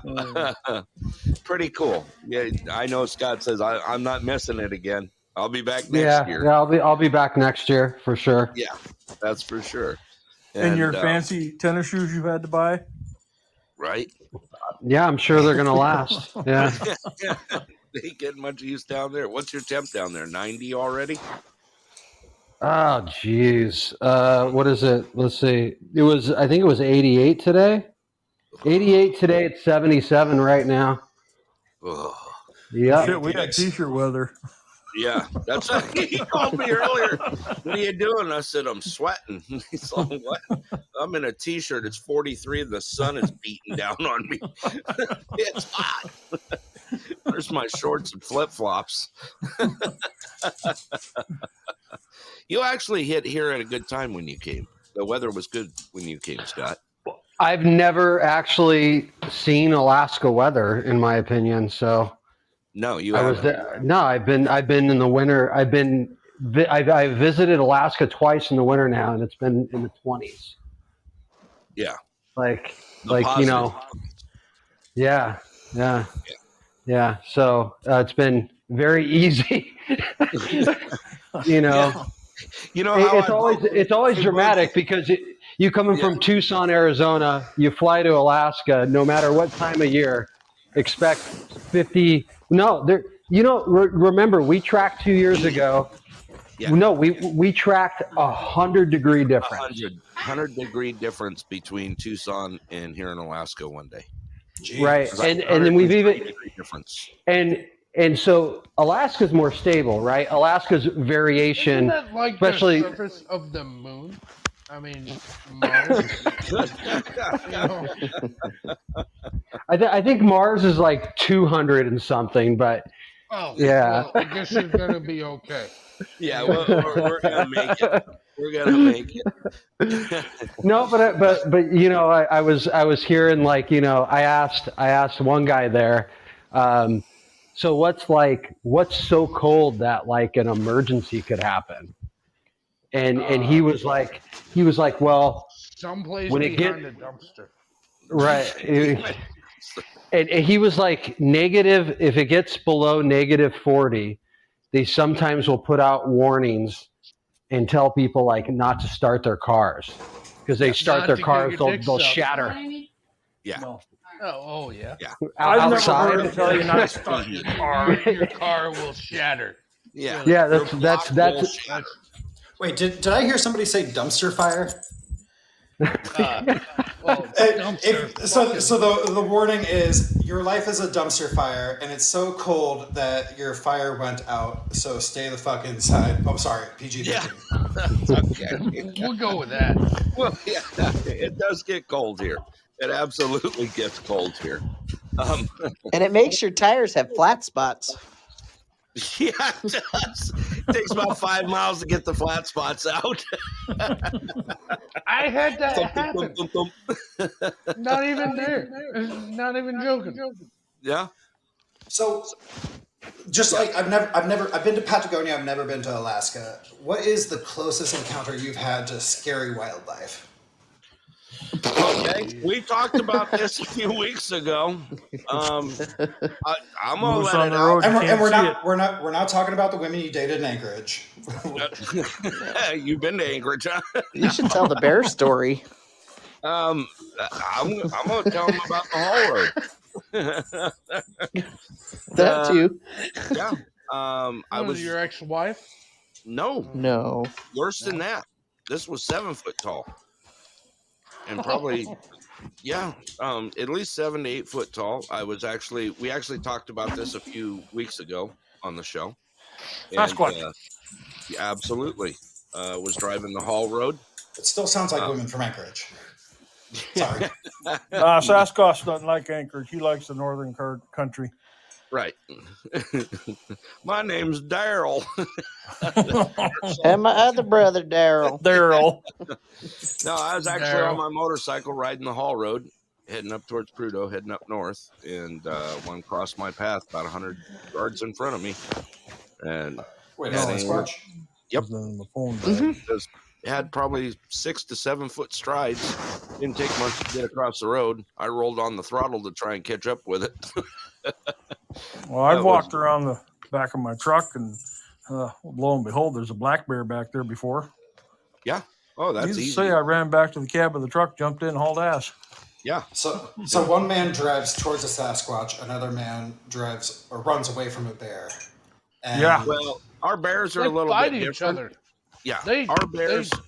pretty cool. Yeah, I know Scott says I'm not missing it again. I'll be back next year. Yeah, I'll be back next year for sure. Yeah, that's for sure. And your fancy tennis shoes you had to buy, right? Yeah, I'm sure they're gonna last. Yeah. They get much use down there. What's your temp down there? 90 already? Oh, geez. What is it? Let's see. I think it was 88 today. 88 today. It's 77 right now. Oh. Yeah. Shit, we got t-shirt weather. Yeah, that's he called me earlier. What are you doing? I said, I'm sweating. He's like, what? I'm in a t-shirt. It's 43 and the sun is beating down on me. It's hot. There's my shorts and flip-flops. You actually hit here at a good time when you came. The weather was good when you came, Scott. I've never actually seen Alaska weather, in my opinion. So no, you haven't. No, I've been in the winter. I've visited Alaska twice in the winter now, and it's been in the 20s. Yeah, like you know, yeah. So it's been very easy. You know, how it's always dramatic because you coming from Tucson, Arizona, you fly to Alaska. No matter what time of year, expect 50. No, there. You know, remember we tracked 2 years ago. Yeah. No, we tracked 100-degree difference. 100-degree difference between Tucson and here in Alaska one day. Jeez. Right, and then we've even difference. And so Alaska's more stable, right? Alaska's variation, isn't that like especially the surface of the moon. I mean, Mars. I think Mars is like 200 and something, but yeah. Well, I guess you're gonna be okay. Yeah, we're gonna make it. We're gonna make it. No, but you know, I was hearing, like, you know, I asked one guy there, so what's so cold that like an emergency could happen, and he was like, well, someplace when it behind a dumpster, right. And he was like, negative, if it gets below -40, they sometimes will put out warnings and tell people like not to start their cars, because they start their cars, they'll shatter. Yeah. No. Oh yeah. Yeah. I've never heard him tell you not to start your car. Your car will shatter. Yeah. Yeah. That's. Wait, did I hear somebody say dumpster fire? So the warning is your life is a dumpster fire, and it's so cold that your fire went out. So stay the fuck inside. Oh, sorry, PG-13. Yeah. Okay. We'll go with that. Well, yeah, it does get cold here. It absolutely gets cold here. And it makes your tires have flat spots. Yeah, it does. It takes about 5 miles to get the flat spots out. I had that Thump, thump, happen. thump, thump, thump. Not even there. Not even joking. Yeah. So, just like I've been to Patagonia. I've never been to Alaska. What is the closest encounter you've had to scary wildlife? Okay, we talked about this a few weeks ago. I'm gonna Moose let on it the out. road. You And can't we're see not it. we're not talking about the women you dated in Anchorage. You've been to Anchorage, huh? You should tell the bear story. I'm gonna tell them about the Hall Road. That too. Yeah. I Was was your ex-wife? no No. worse than that. This was 7 foot tall, and probably at least 7 to 8 foot tall. We actually talked about this a few weeks ago on the show. Sasquatch. Yeah, absolutely. Was driving the Hall Road. It still sounds like women from Anchorage. Sorry. Sasquatch doesn't like Anchorage. He likes the northern country. Right. My name's Daryl. And my other brother, Daryl. Daryl. No, I was actually on my motorcycle riding the Hall Road, heading up towards Prudhoe, heading up north, and one crossed my path about 100 yards in front of me. And Wait, Sasquatch? Yep. The phone Just had probably 6 to 7 foot strides. Didn't take much to get across the road. I rolled on the throttle to try and catch up with it. Well, I've walked around the back of my truck, and lo and behold, there's a black bear back there before. Yeah. Oh, that's easy. easy. Say I ran back to the cab of the truck, jumped in, hauled ass. Yeah. So one man drives towards a Sasquatch, another man drives or runs away from a bear. And Well, our bears are They a little fight bit each different. other. Yeah. They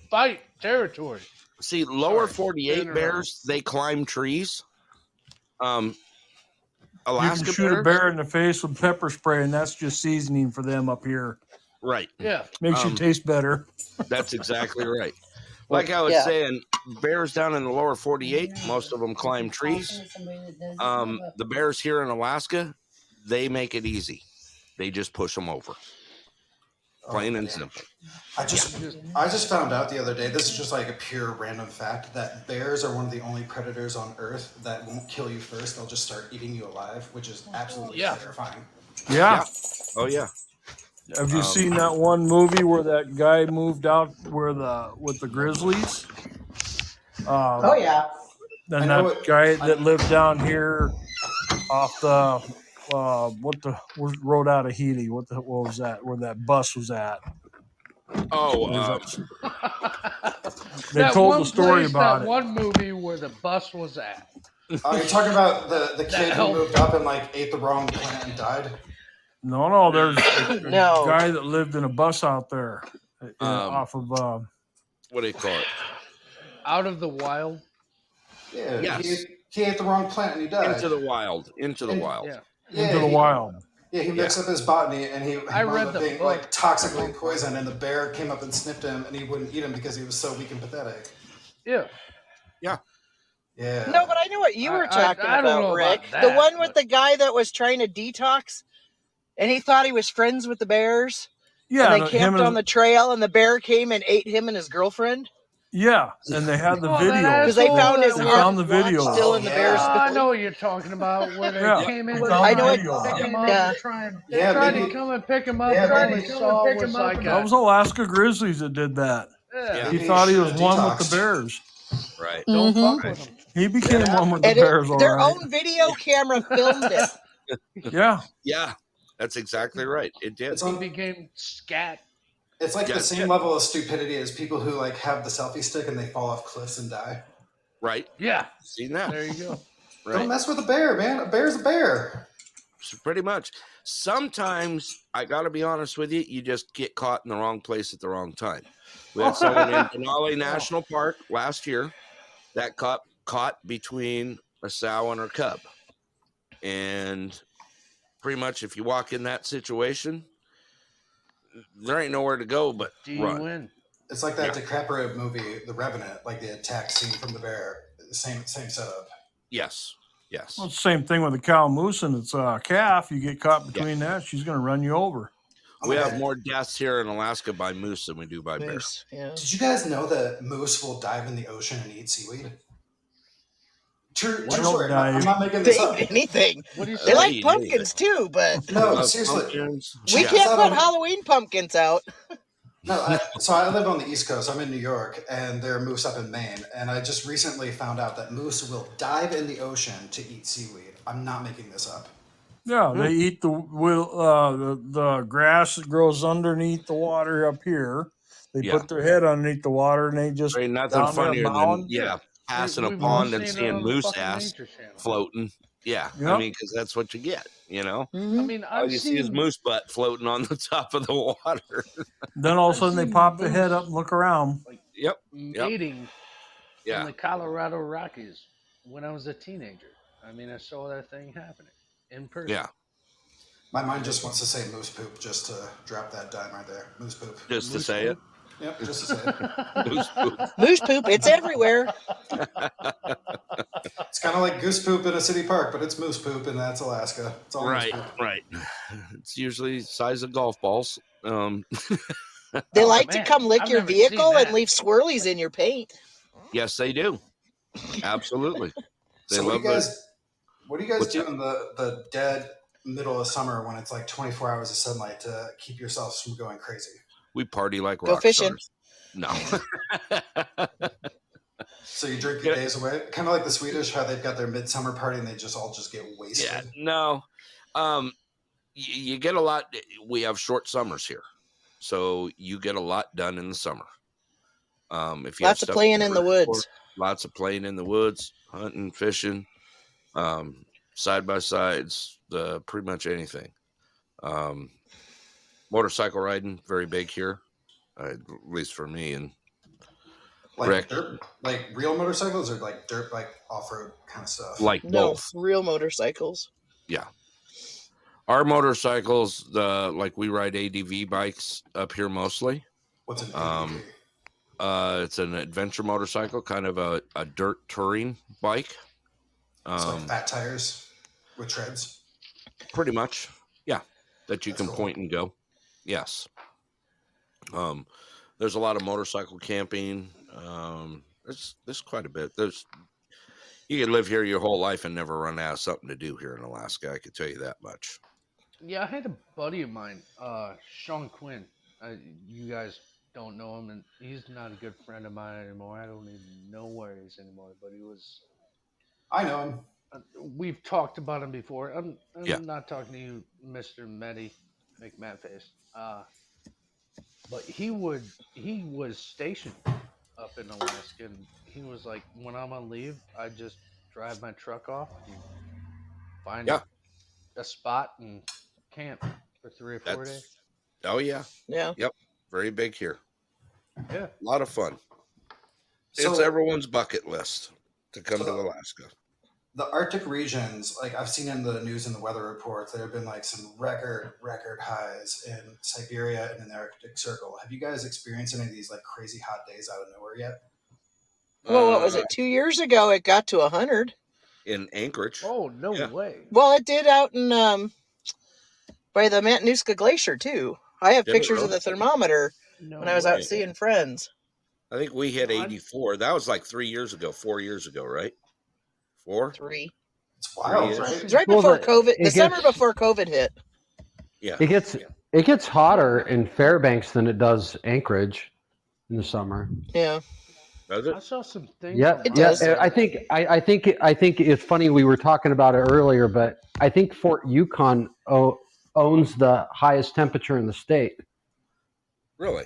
fight territory. See, lower 48 bears, they climb trees. Alaska you can shoot bears, a bear in the face with pepper spray, and that's just seasoning for them up here. Right. Yeah. Makes you taste better. That's exactly right. Like I was saying, bears down in the lower 48, most of them climb trees. The bears here in Alaska, they make it easy. They just push them over. Plain and simple. I just found out the other day, this is just like a pure random fact, that bears are one of the only predators on Earth that won't kill you first. They'll just start eating you alive, which is absolutely terrifying. Yeah. Oh, yeah. Have you seen that one movie where that guy moved out with the grizzlies? Oh, yeah. And that guy that lived down here off the what road out of Healy? What was that? Where that bus was at? Oh, they told the story about that it. One movie where the bus was at. Oh, you're talking about the kid who moved up and ate the wrong plant and died? No, there's a guy that lived in a bus out there off of what do you call it? Out of the Wild. Yeah, yes. He ate the wrong plant and he died. Into the Wild. Yeah. Into the Wild. Yeah, he mixed up his botany and he I read wound the up being book. Toxically poisoned, and the bear came up and sniffed him and he wouldn't eat him because he was so weak and pathetic. Yeah. Yeah. Yeah. No, but I know what you were talking I don't know about, Rick. about The that, one with the guy that was trying to detox, and he thought he was friends with the bears. Yeah, and they camped on the trail, and the bear came and ate him and his girlfriend. Yeah, and they had the video because they found his found the video still in the bear's. I know what you're talking about. Where they came in, I know it. Pick him up, and tried to come and pick him up. Yeah, All he saw was like that was Alaska Grizzlies that did that. Yeah. He thought he was one with the bears. Right. Don't fuck with him. He became one with the bears. Their own video camera filmed it. Yeah. Yeah, that's exactly right. It did. He became scat. It's like the same level of stupidity as people who have the selfie stick and they fall off cliffs and die. Right. Yeah. Seen that. There you go. Right. Don't mess with a bear, man. A bear's a bear. So pretty much. Sometimes, I got to be honest with you, you just get caught in the wrong place at the wrong time. We had someone in Denali National Park last year that caught between a sow and her cub. And pretty much if you walk in that situation, there ain't nowhere to go but run. Win. It's like that DiCaprio movie, The Revenant, like the attack scene from the bear. Same setup. Yes. Yes. Well, it's the same thing with a cow moose and it's a calf. You get caught between that, she's going to run you over. We have more deaths here in Alaska by moose than we do by bear. Yeah. Did you guys know that moose will dive in the ocean and eat seaweed? True story. I'm not making this up. Anything. What do you They say? like pumpkins too, but no, seriously. We can't put Halloween pumpkins out. No, so I live on the East Coast. I'm in New York, and there are moose up in Maine. And I just recently found out that moose will dive in the ocean to eat seaweed. I'm not making this up. Yeah, they eat the grass that grows underneath the water up here. They put their head underneath the water and they just ain't nothing funnier than passing a We've all pond and seen it seeing on the moose fucking ass Nature Channel. floating. Yeah, Yep. I mean, because that's what you get. You know, I mean, all you see is moose butt floating on the top of the water. Then all of a sudden they pop their head up and look around. Like Yep. mating Yeah. in the Colorado Rockies when I was a teenager. I mean, I saw that thing happening in person. Yeah. My mind just wants to say moose poop just to drop that dime right there. Moose poop. Just to say it. Yep, just to say it. Moose poop. Moose poop, it's everywhere. It's kind of like goose poop in a city park, but it's moose poop, and that's Alaska. It's all Right, moose poop. right. It's usually size of golf balls. They like to come lick your vehicle and leave swirlies in your paint. Yes, they do. Absolutely. They So love what do you guys do in the dead middle of summer when it's like 24 hours of sunlight to keep yourselves from going crazy? We party like Go rock fishing. stars. No. So you drink your days away? Kind of like the Swedish, how they've got their midsummer party and they just get wasted. Yeah, no. You get a lot. We have short summers here, so you get a lot done in the summer. If you Lots of playing in the woods. Lots of playing in the woods, hunting, fishing, side by sides, pretty much anything. Motorcycle riding, very big here, at least for me. And like real motorcycles or like dirt bike off-road kind of stuff? Like both. Real motorcycles. Yeah. Our motorcycles, like we ride ADV bikes up here mostly. What's an ADV? It's an adventure motorcycle, kind of a dirt touring bike. It's like fat tires with treads? Pretty much, yeah. That you can point and go. Yes. There's a lot of motorcycle camping. There's quite a bit. You can live here your whole life and never run out of something to do here in Alaska. I can tell you that much. Yeah, I had a buddy of mine, Sean Quinn. You guys don't know him, and he's not a good friend of mine anymore. I don't even know where he is anymore, but he was. I know him. We've talked about him before. I'm not talking to you, Mr. Meddy, McMatface. But he was stationed up in Alaska, and he was like, when I'm on leave, I just drive my truck off and find a spot and camp for 3 or 4 days. Oh yeah. Yeah. Yep. Very big here. Yeah. A lot of fun. So, it's everyone's bucket list to come to Alaska. The Arctic regions, like I've seen in the news and the weather reports, there have been like some record highs in Siberia and in the Arctic Circle. Have you guys experienced any of these like crazy hot days out of nowhere yet? Well, what was it? 2 years ago, it got to 100 in Anchorage. Oh no way! Well, it did out in by the Matanuska Glacier too. I have pictures of the thermometer when I was out seeing friends. I think we hit 84. That was like 3 years ago, 4 years ago, right? 4? 3. It's wild, right? It's right before COVID. The summer before COVID hit. Yeah. It gets hotter in Fairbanks than it does Anchorage in the summer. Yeah. Does it? I saw some things. Yeah, it does. I think it's funny. We were talking about it earlier, but I think Fort Yukon owns the highest temperature in the state. Really?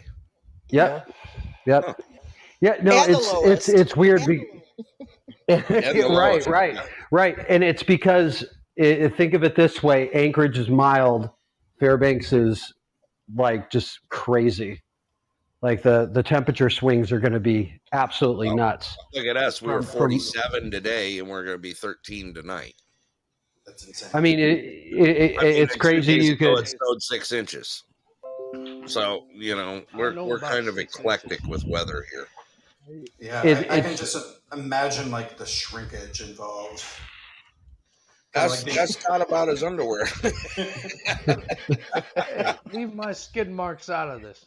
Yep. Yep. Huh. Yeah. No, And it's weird. Right. And it's because think of it this way: Anchorage is mild, Fairbanks is like just crazy. Like the temperature swings are going to be absolutely nuts. Look at us. We were 47 today, and we're going to be 13 tonight. That's insane. I mean, it's crazy. You could. It snowed 6 inches. So we're kind of eclectic with weather here. Yeah, It, I can it's just imagine like the shrinkage involved. 'Cause, That's not about his underwear. Hey, leave my skid marks out of this.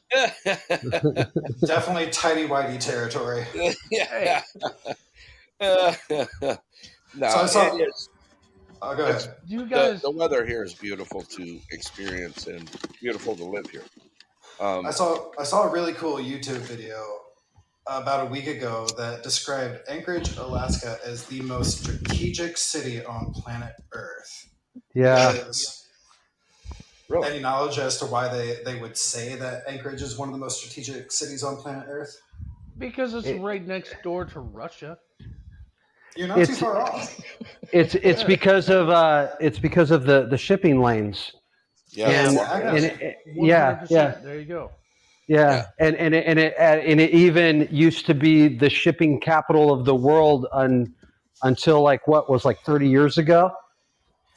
definitely tidy whitey territory. Hey, No, So I it saw. is. Oh, go It's ahead. you guys. the weather here is beautiful to experience and beautiful to live here. I saw a really cool YouTube video about a week ago that described Anchorage, Alaska, as the most strategic city on planet Earth. yeah. Because Really? any knowledge as to why they would say that Anchorage is one of the most strategic cities on planet Earth? Because it's right next door to Russia. You're not too It's far off. it's because of the shipping lanes. Yeah. And Exactly. yeah, 100%. There you go. yeah, and it even used to be the shipping capital of the world until like what was like 30 years ago.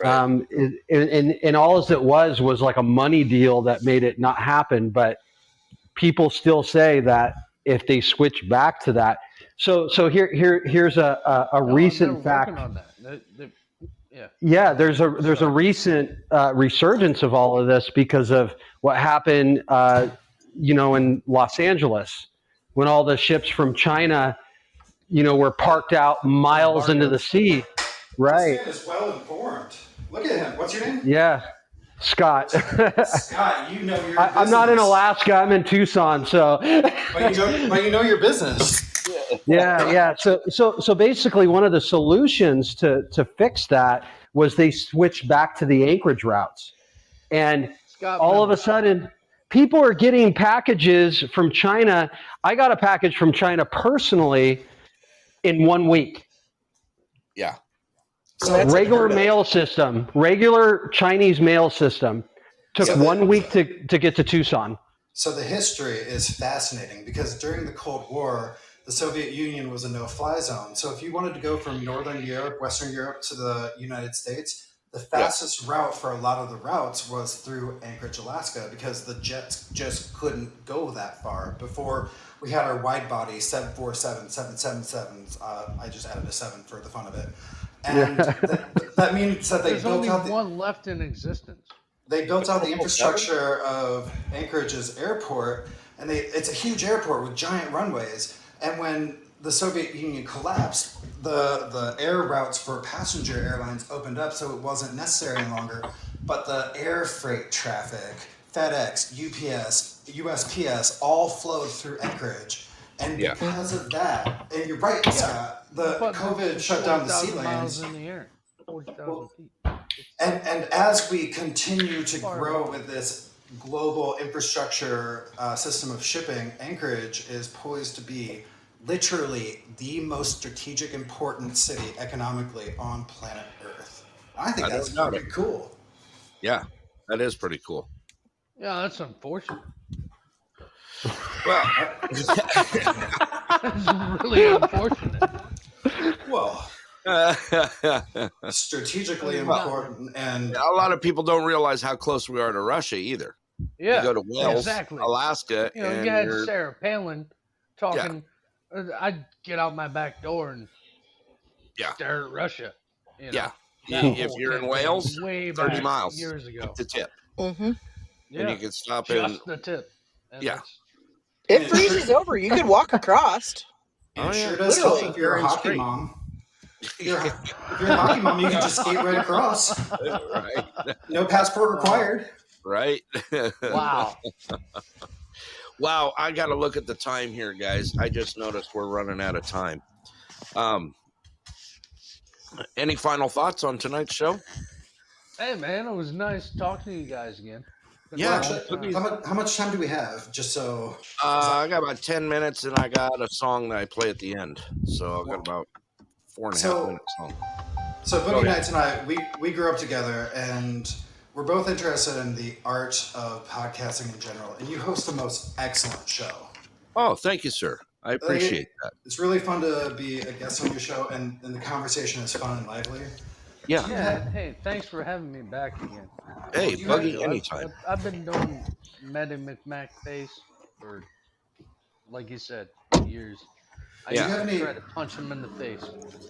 Right. And all as it was like a money deal that made it not happen. But people still say that if they switch back to that, so here's a No, they're recent working fact. on that. Yeah. Yeah, there's a recent resurgence of all of this because of what happened, in Los Angeles when all the ships from China, were parked out miles into the sea. This Right. man is well informed. Look at him. What's your name? Yeah, Scott. Scott, you know your I'm not in Alaska. I'm in Tucson. So, but you know your business. yeah. So basically, one of the solutions to fix that was they switched back to the Anchorage routes, and Scott all of a Miller. sudden, people are getting packages from China. I got a package from China personally in 1 week. Yeah. So Regular mail system, regular Chinese mail system. Took So 1 week to get to Tucson. So the history is fascinating because during the Cold War, the Soviet Union was a no-fly zone. So if you wanted to go from Northern Europe, Western Europe to the United States, the fastest route for a lot of the routes was through Anchorage, Alaska, because the jets just couldn't go that far. Before we had our wide-body 747, 777s, I just added a 7 for the fun of it. And that means that they There's built only out one left in existence. they built out the infrastructure of Anchorage's airport, and it's a huge airport with giant runways. And when the Soviet Union collapsed, the air routes for passenger airlines opened up, so it wasn't necessary any longer. But the air freight traffic, FedEx, UPS, USPS, all flowed through Anchorage. And because of that, and you're right, Scott, the COVID shut down the sea 40,000 miles lanes. in the air. 40,000 Well, feet. and as we continue to grow with this global infrastructure system of shipping, Anchorage is poised to be literally the most strategic, important city economically on planet Earth. I think that's pretty cool. Yeah, that is pretty cool. Yeah, that's unfortunate. Well, That's really unfortunate. Well, strategically important, and a lot of people don't realize how close we are to Russia either. Yeah, you go to Wales, exactly. Alaska, You know, and you had Sarah Palin talking. Yeah. I'd get out my back door and stare at Russia. You know, if you're in Wales, way 30 back miles years ago. the tip. Mm-hmm. Yeah, and you can stop just in the tip. And Yeah. It freezes over. You could walk across. And it sure does help if you're a hockey mom. If you're a hockey mom, you can just skate right across. Right. No passport required. Right. Wow. Wow, I got to look at the time here, guys. I just noticed we're running out of time. Any final thoughts on tonight's show? Hey, man, it was nice talking to you guys again. Yeah. How much time do we have? Just so. I got about 10 minutes, and I got a song that I play at the end. So I've got about 4.5 minutes long. So Boogie Nights and I, we grew up together, and we're both interested in the art of podcasting in general. And you host the most excellent show. Oh, thank you, sir. I appreciate that. It's really fun to be a guest on your show, and the conversation is fun and lively. Yeah. Hey, thanks for having me back again. Hey, Buggy, anytime. I've been doing Medi McMac Face for, like you said, years. I used to try to punch him in the face.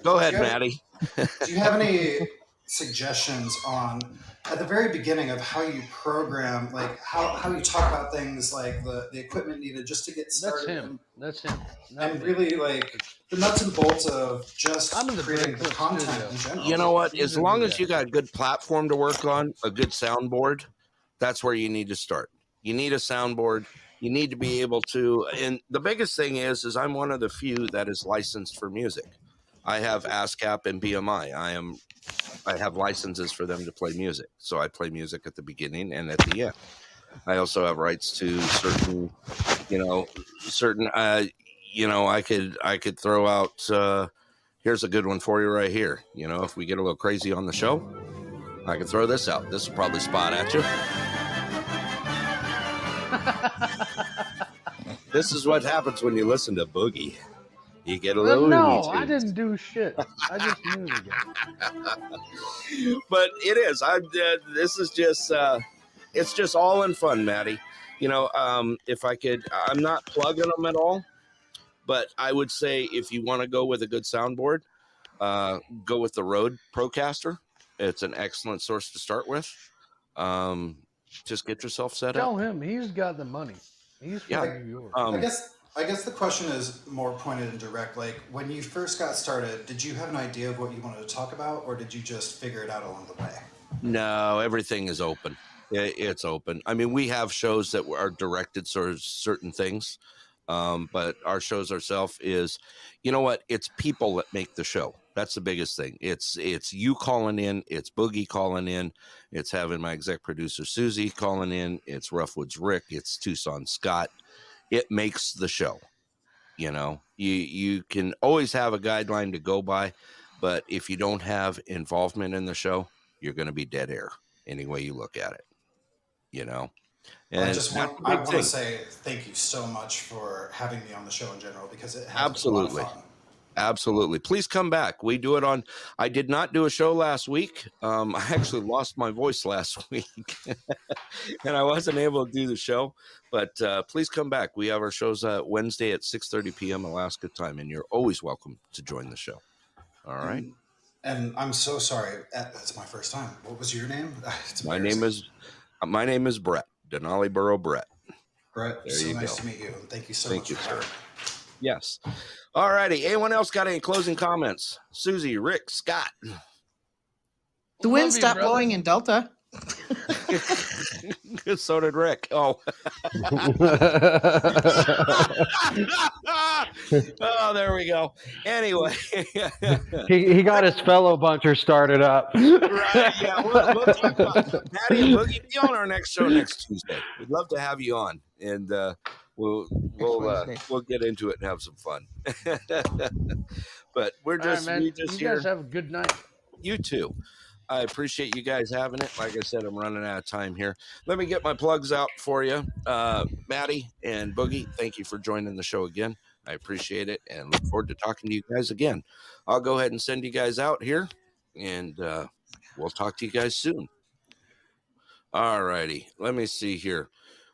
Go ahead, Maddie. Do you have any suggestions on, at the very beginning, of how you program, like how you talk about things, like the equipment needed just to get started? That's him. And really, like, the nuts and bolts of just creating the content studio. in general. You know what? As long as you got a good platform to work on, a good soundboard, that's where you need to start. You need a soundboard. You need to be able to, and the biggest thing is I'm one of the few that is licensed for music. I have ASCAP and BMI. I have licenses for them to play music. So I play music at the beginning and at the end. I also have rights to certain, I could throw out, here's a good one for you right here. If we get a little crazy on the show, I can throw this out. This will probably spot at you. This is what happens when you listen to Boogie. You get a little I didn't do shit. I just knew the guy. But it is. This is just. It's just all in fun, Maddie. If I could, I'm not plugging them at all, but I would say if you want to go with a good soundboard, go with the Rode Procaster. It's an excellent source to start with. Just get yourself set up. Tell him he's got the money. He's from New York. I guess the question is more pointed and direct. Like, when you first got started, did you have an idea of what you wanted to talk about, or did you just figure it out along the way? No, everything is open. It's open. I mean, we have shows that are directed towards certain things, but our shows ourselves is, you know what? It's people that make the show. That's the biggest thing. It's you calling in. It's Boogie calling in. It's having my exec producer Susie calling in. It's Roughwoods Rick. It's Tucson Scott. It makes the show. You can always have a guideline to go by, but if you don't have involvement in the show, you're going to be dead air any way you look at it. And I want to say thank you so much for having me on the show in general, because it has been a lot of fun. Absolutely. Please come back. We do it I did not do a show last week. I actually lost my voice last week and I wasn't able to do the show, but please come back. We have our shows Wednesday at 6:30 p.m. Alaska time, and you're always welcome to join the show. All right. And I'm so sorry. That's my first time. What was your name? My name is Brett. Denali Burrow Brett. Brett, so nice to meet you. And thank you so much for having me. Yes. All righty. Anyone else got any closing comments? Susie, Rick, Scott. The wind stopped blowing in Delta. So did Rick. Oh. Oh, there we go. Anyway. he got his fellow buncher started up. Right, yeah. We'll talk about Maddie and Boogie. Be on our next show next Tuesday. We'd love to have you on, and we'll get into it and have some fun. But we're just, right, you guys have a good night. You too. I appreciate you guys having it. Like I said, I'm running out of time here. Let me get my plugs out for you. Maddie and Boogie, thank you for joining the show again. I appreciate it and look forward to talking to you guys again. I'll go ahead and send you guys out here, and we'll talk to you guys soon. All righty. Let me see here.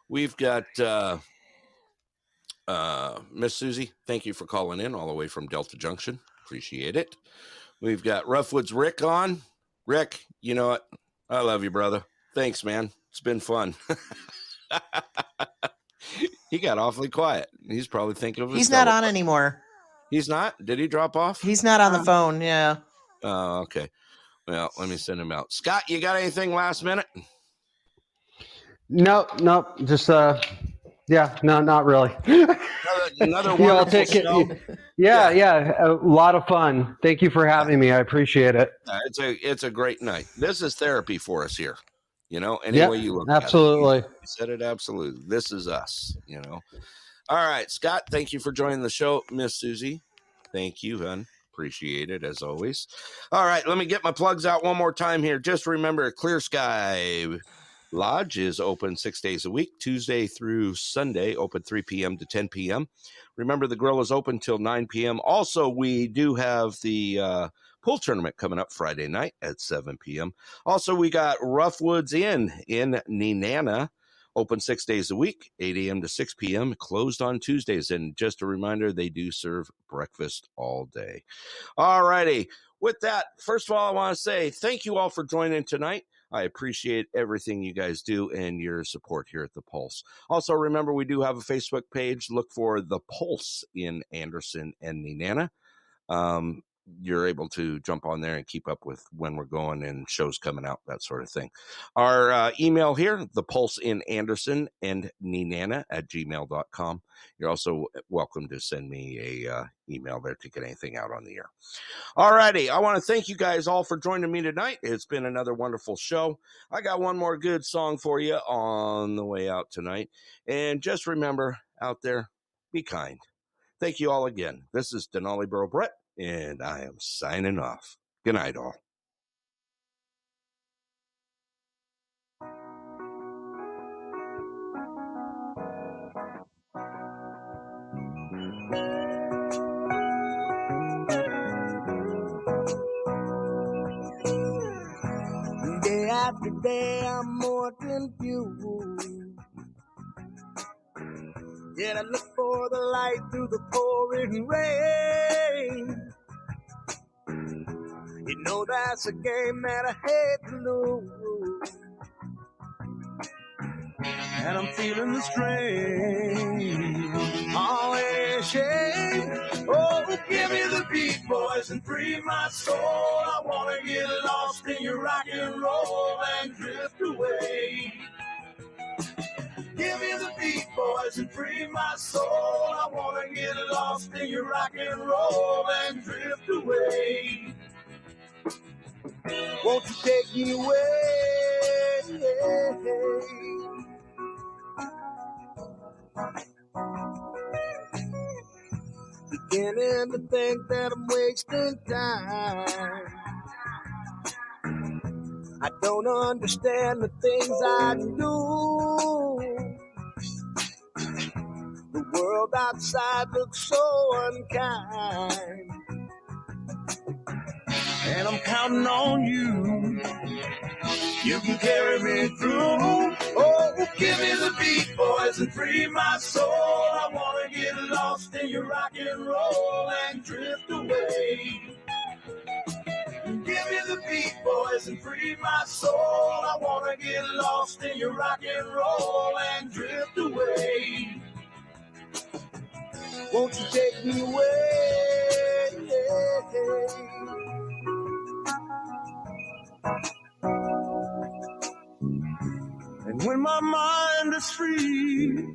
We've got Miss Susie. Thank you for calling in all the way from Delta Junction. Appreciate it. We've got Roughwoods Rick on. Rick, you know what? I love you, brother. Thanks, man. It's been fun. He got awfully quiet. He's probably thinking of his. He's not on anymore. He's not? Did he drop off? He's not on the phone. Yeah. Oh, okay. Well, let me send him out. Scott, you got anything last minute? No. Just yeah, no, not really. Another wonderful show. Yeah, a lot of fun. Thank you for having me. I appreciate it. It's a great night. This is therapy for us here. Any way you look absolutely. at it. You said it absolutely. This is us, All right, Scott, thank you for joining the show. Miss Susie, thank you, hon. Appreciate it, as always. All right, let me get my plugs out one more time here. Just remember, Clear Sky Lodge is open 6 days a week, Tuesday through Sunday, open 3 p.m. to 10 p.m. Remember, the grill is open till 9 p.m. Also, we do have the pool tournament coming up Friday night at 7 p.m. Also, we got Roughwoods Inn in Nenana Open 6 days a week, 8 a.m. to 6 p.m., closed on Tuesdays. And just a reminder, they do serve breakfast all day. All righty. With that, first of all, I want to say thank you all for joining tonight. I appreciate everything you guys do and your support here at The Pulse. Also, remember, we do have a Facebook page. Look for The Pulse in Anderson and Nenana. You're able to jump on there and keep up with when we're going and shows coming out, that sort of thing. Our email here, The Pulse in Anderson and Nenana @gmail.com. You're also welcome to send me a email there to get anything out on the air. All righty. I want to thank you guys all for joining me tonight. It's been another wonderful show. I got one more good song for you on the way out tonight. And just remember out there, be kind. Thank you all again. This is Denali Borough Brett, and I am signing off. Good night, all. Day after day, I'm more confused. Yet I look for the light through the pouring rain. You know that's a game that I hate to lose. And I'm feeling the strain, always shame. Oh, give me the beat, boys, and free my soul. I wanna get lost in your rock and roll and drift away. Give me the beat, boys, and free my soul. I wanna get lost in your rock and roll and drift away. Won't you take me away? Beginning to think that I'm wasting time. I don't understand the things I do. The world outside looks so unkind. And I'm counting on you. You can carry me through. Oh, give me the beat, boys, and free my soul. I wanna get lost in your rock and roll and drift away. Give me the beat, boys, and free my soul. I wanna get lost in your rock and roll and drift away. Won't you take me away? And when my mind is free,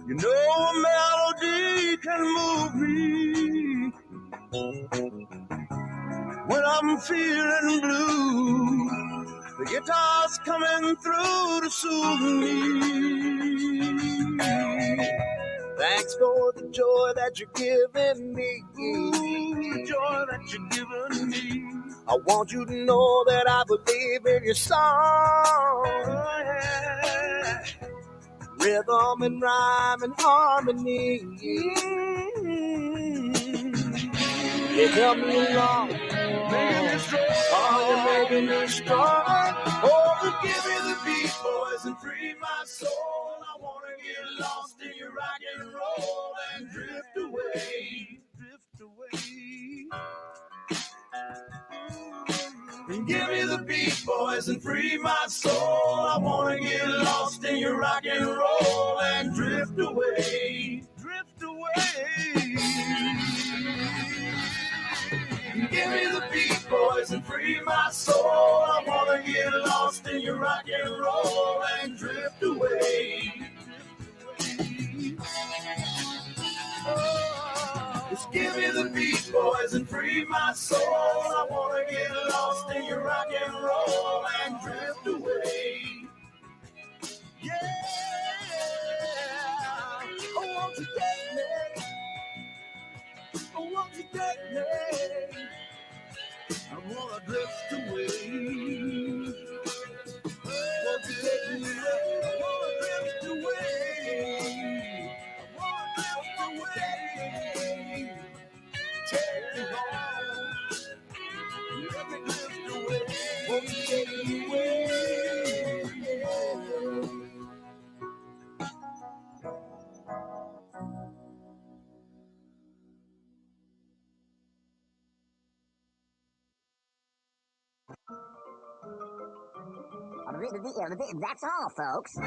you know a melody can move me. When I'm feeling blue, the guitar's coming through to soothe me. Thanks for the joy that you're giving me. The joy that you're giving me. I want you to know that I believe in your song. Yeah. Rhythm and rhyme and harmony. You help me along, making me strong. Oh, you're making me strong. Oh, give me the beat, boys, and free my soul. I wanna get lost in your rock and roll and drift away. Drift away. And give me the beat, boys, and free my soul. I wanna get lost in your rock and roll and drift away. Drift away. Give me the beat, boys, and free my soul. I wanna get lost in your rock and roll and drift away. Just give me the beat, boys, and free my soul. I wanna get lost in your rock and roll and drift away. Yeah, oh, won't you take me? Oh, won't you take me? I wanna drift away. Won't you take me away? I wanna drift away. I wanna drift away. Take me home. Let me drift away. Won't you take me away? That's all, folks.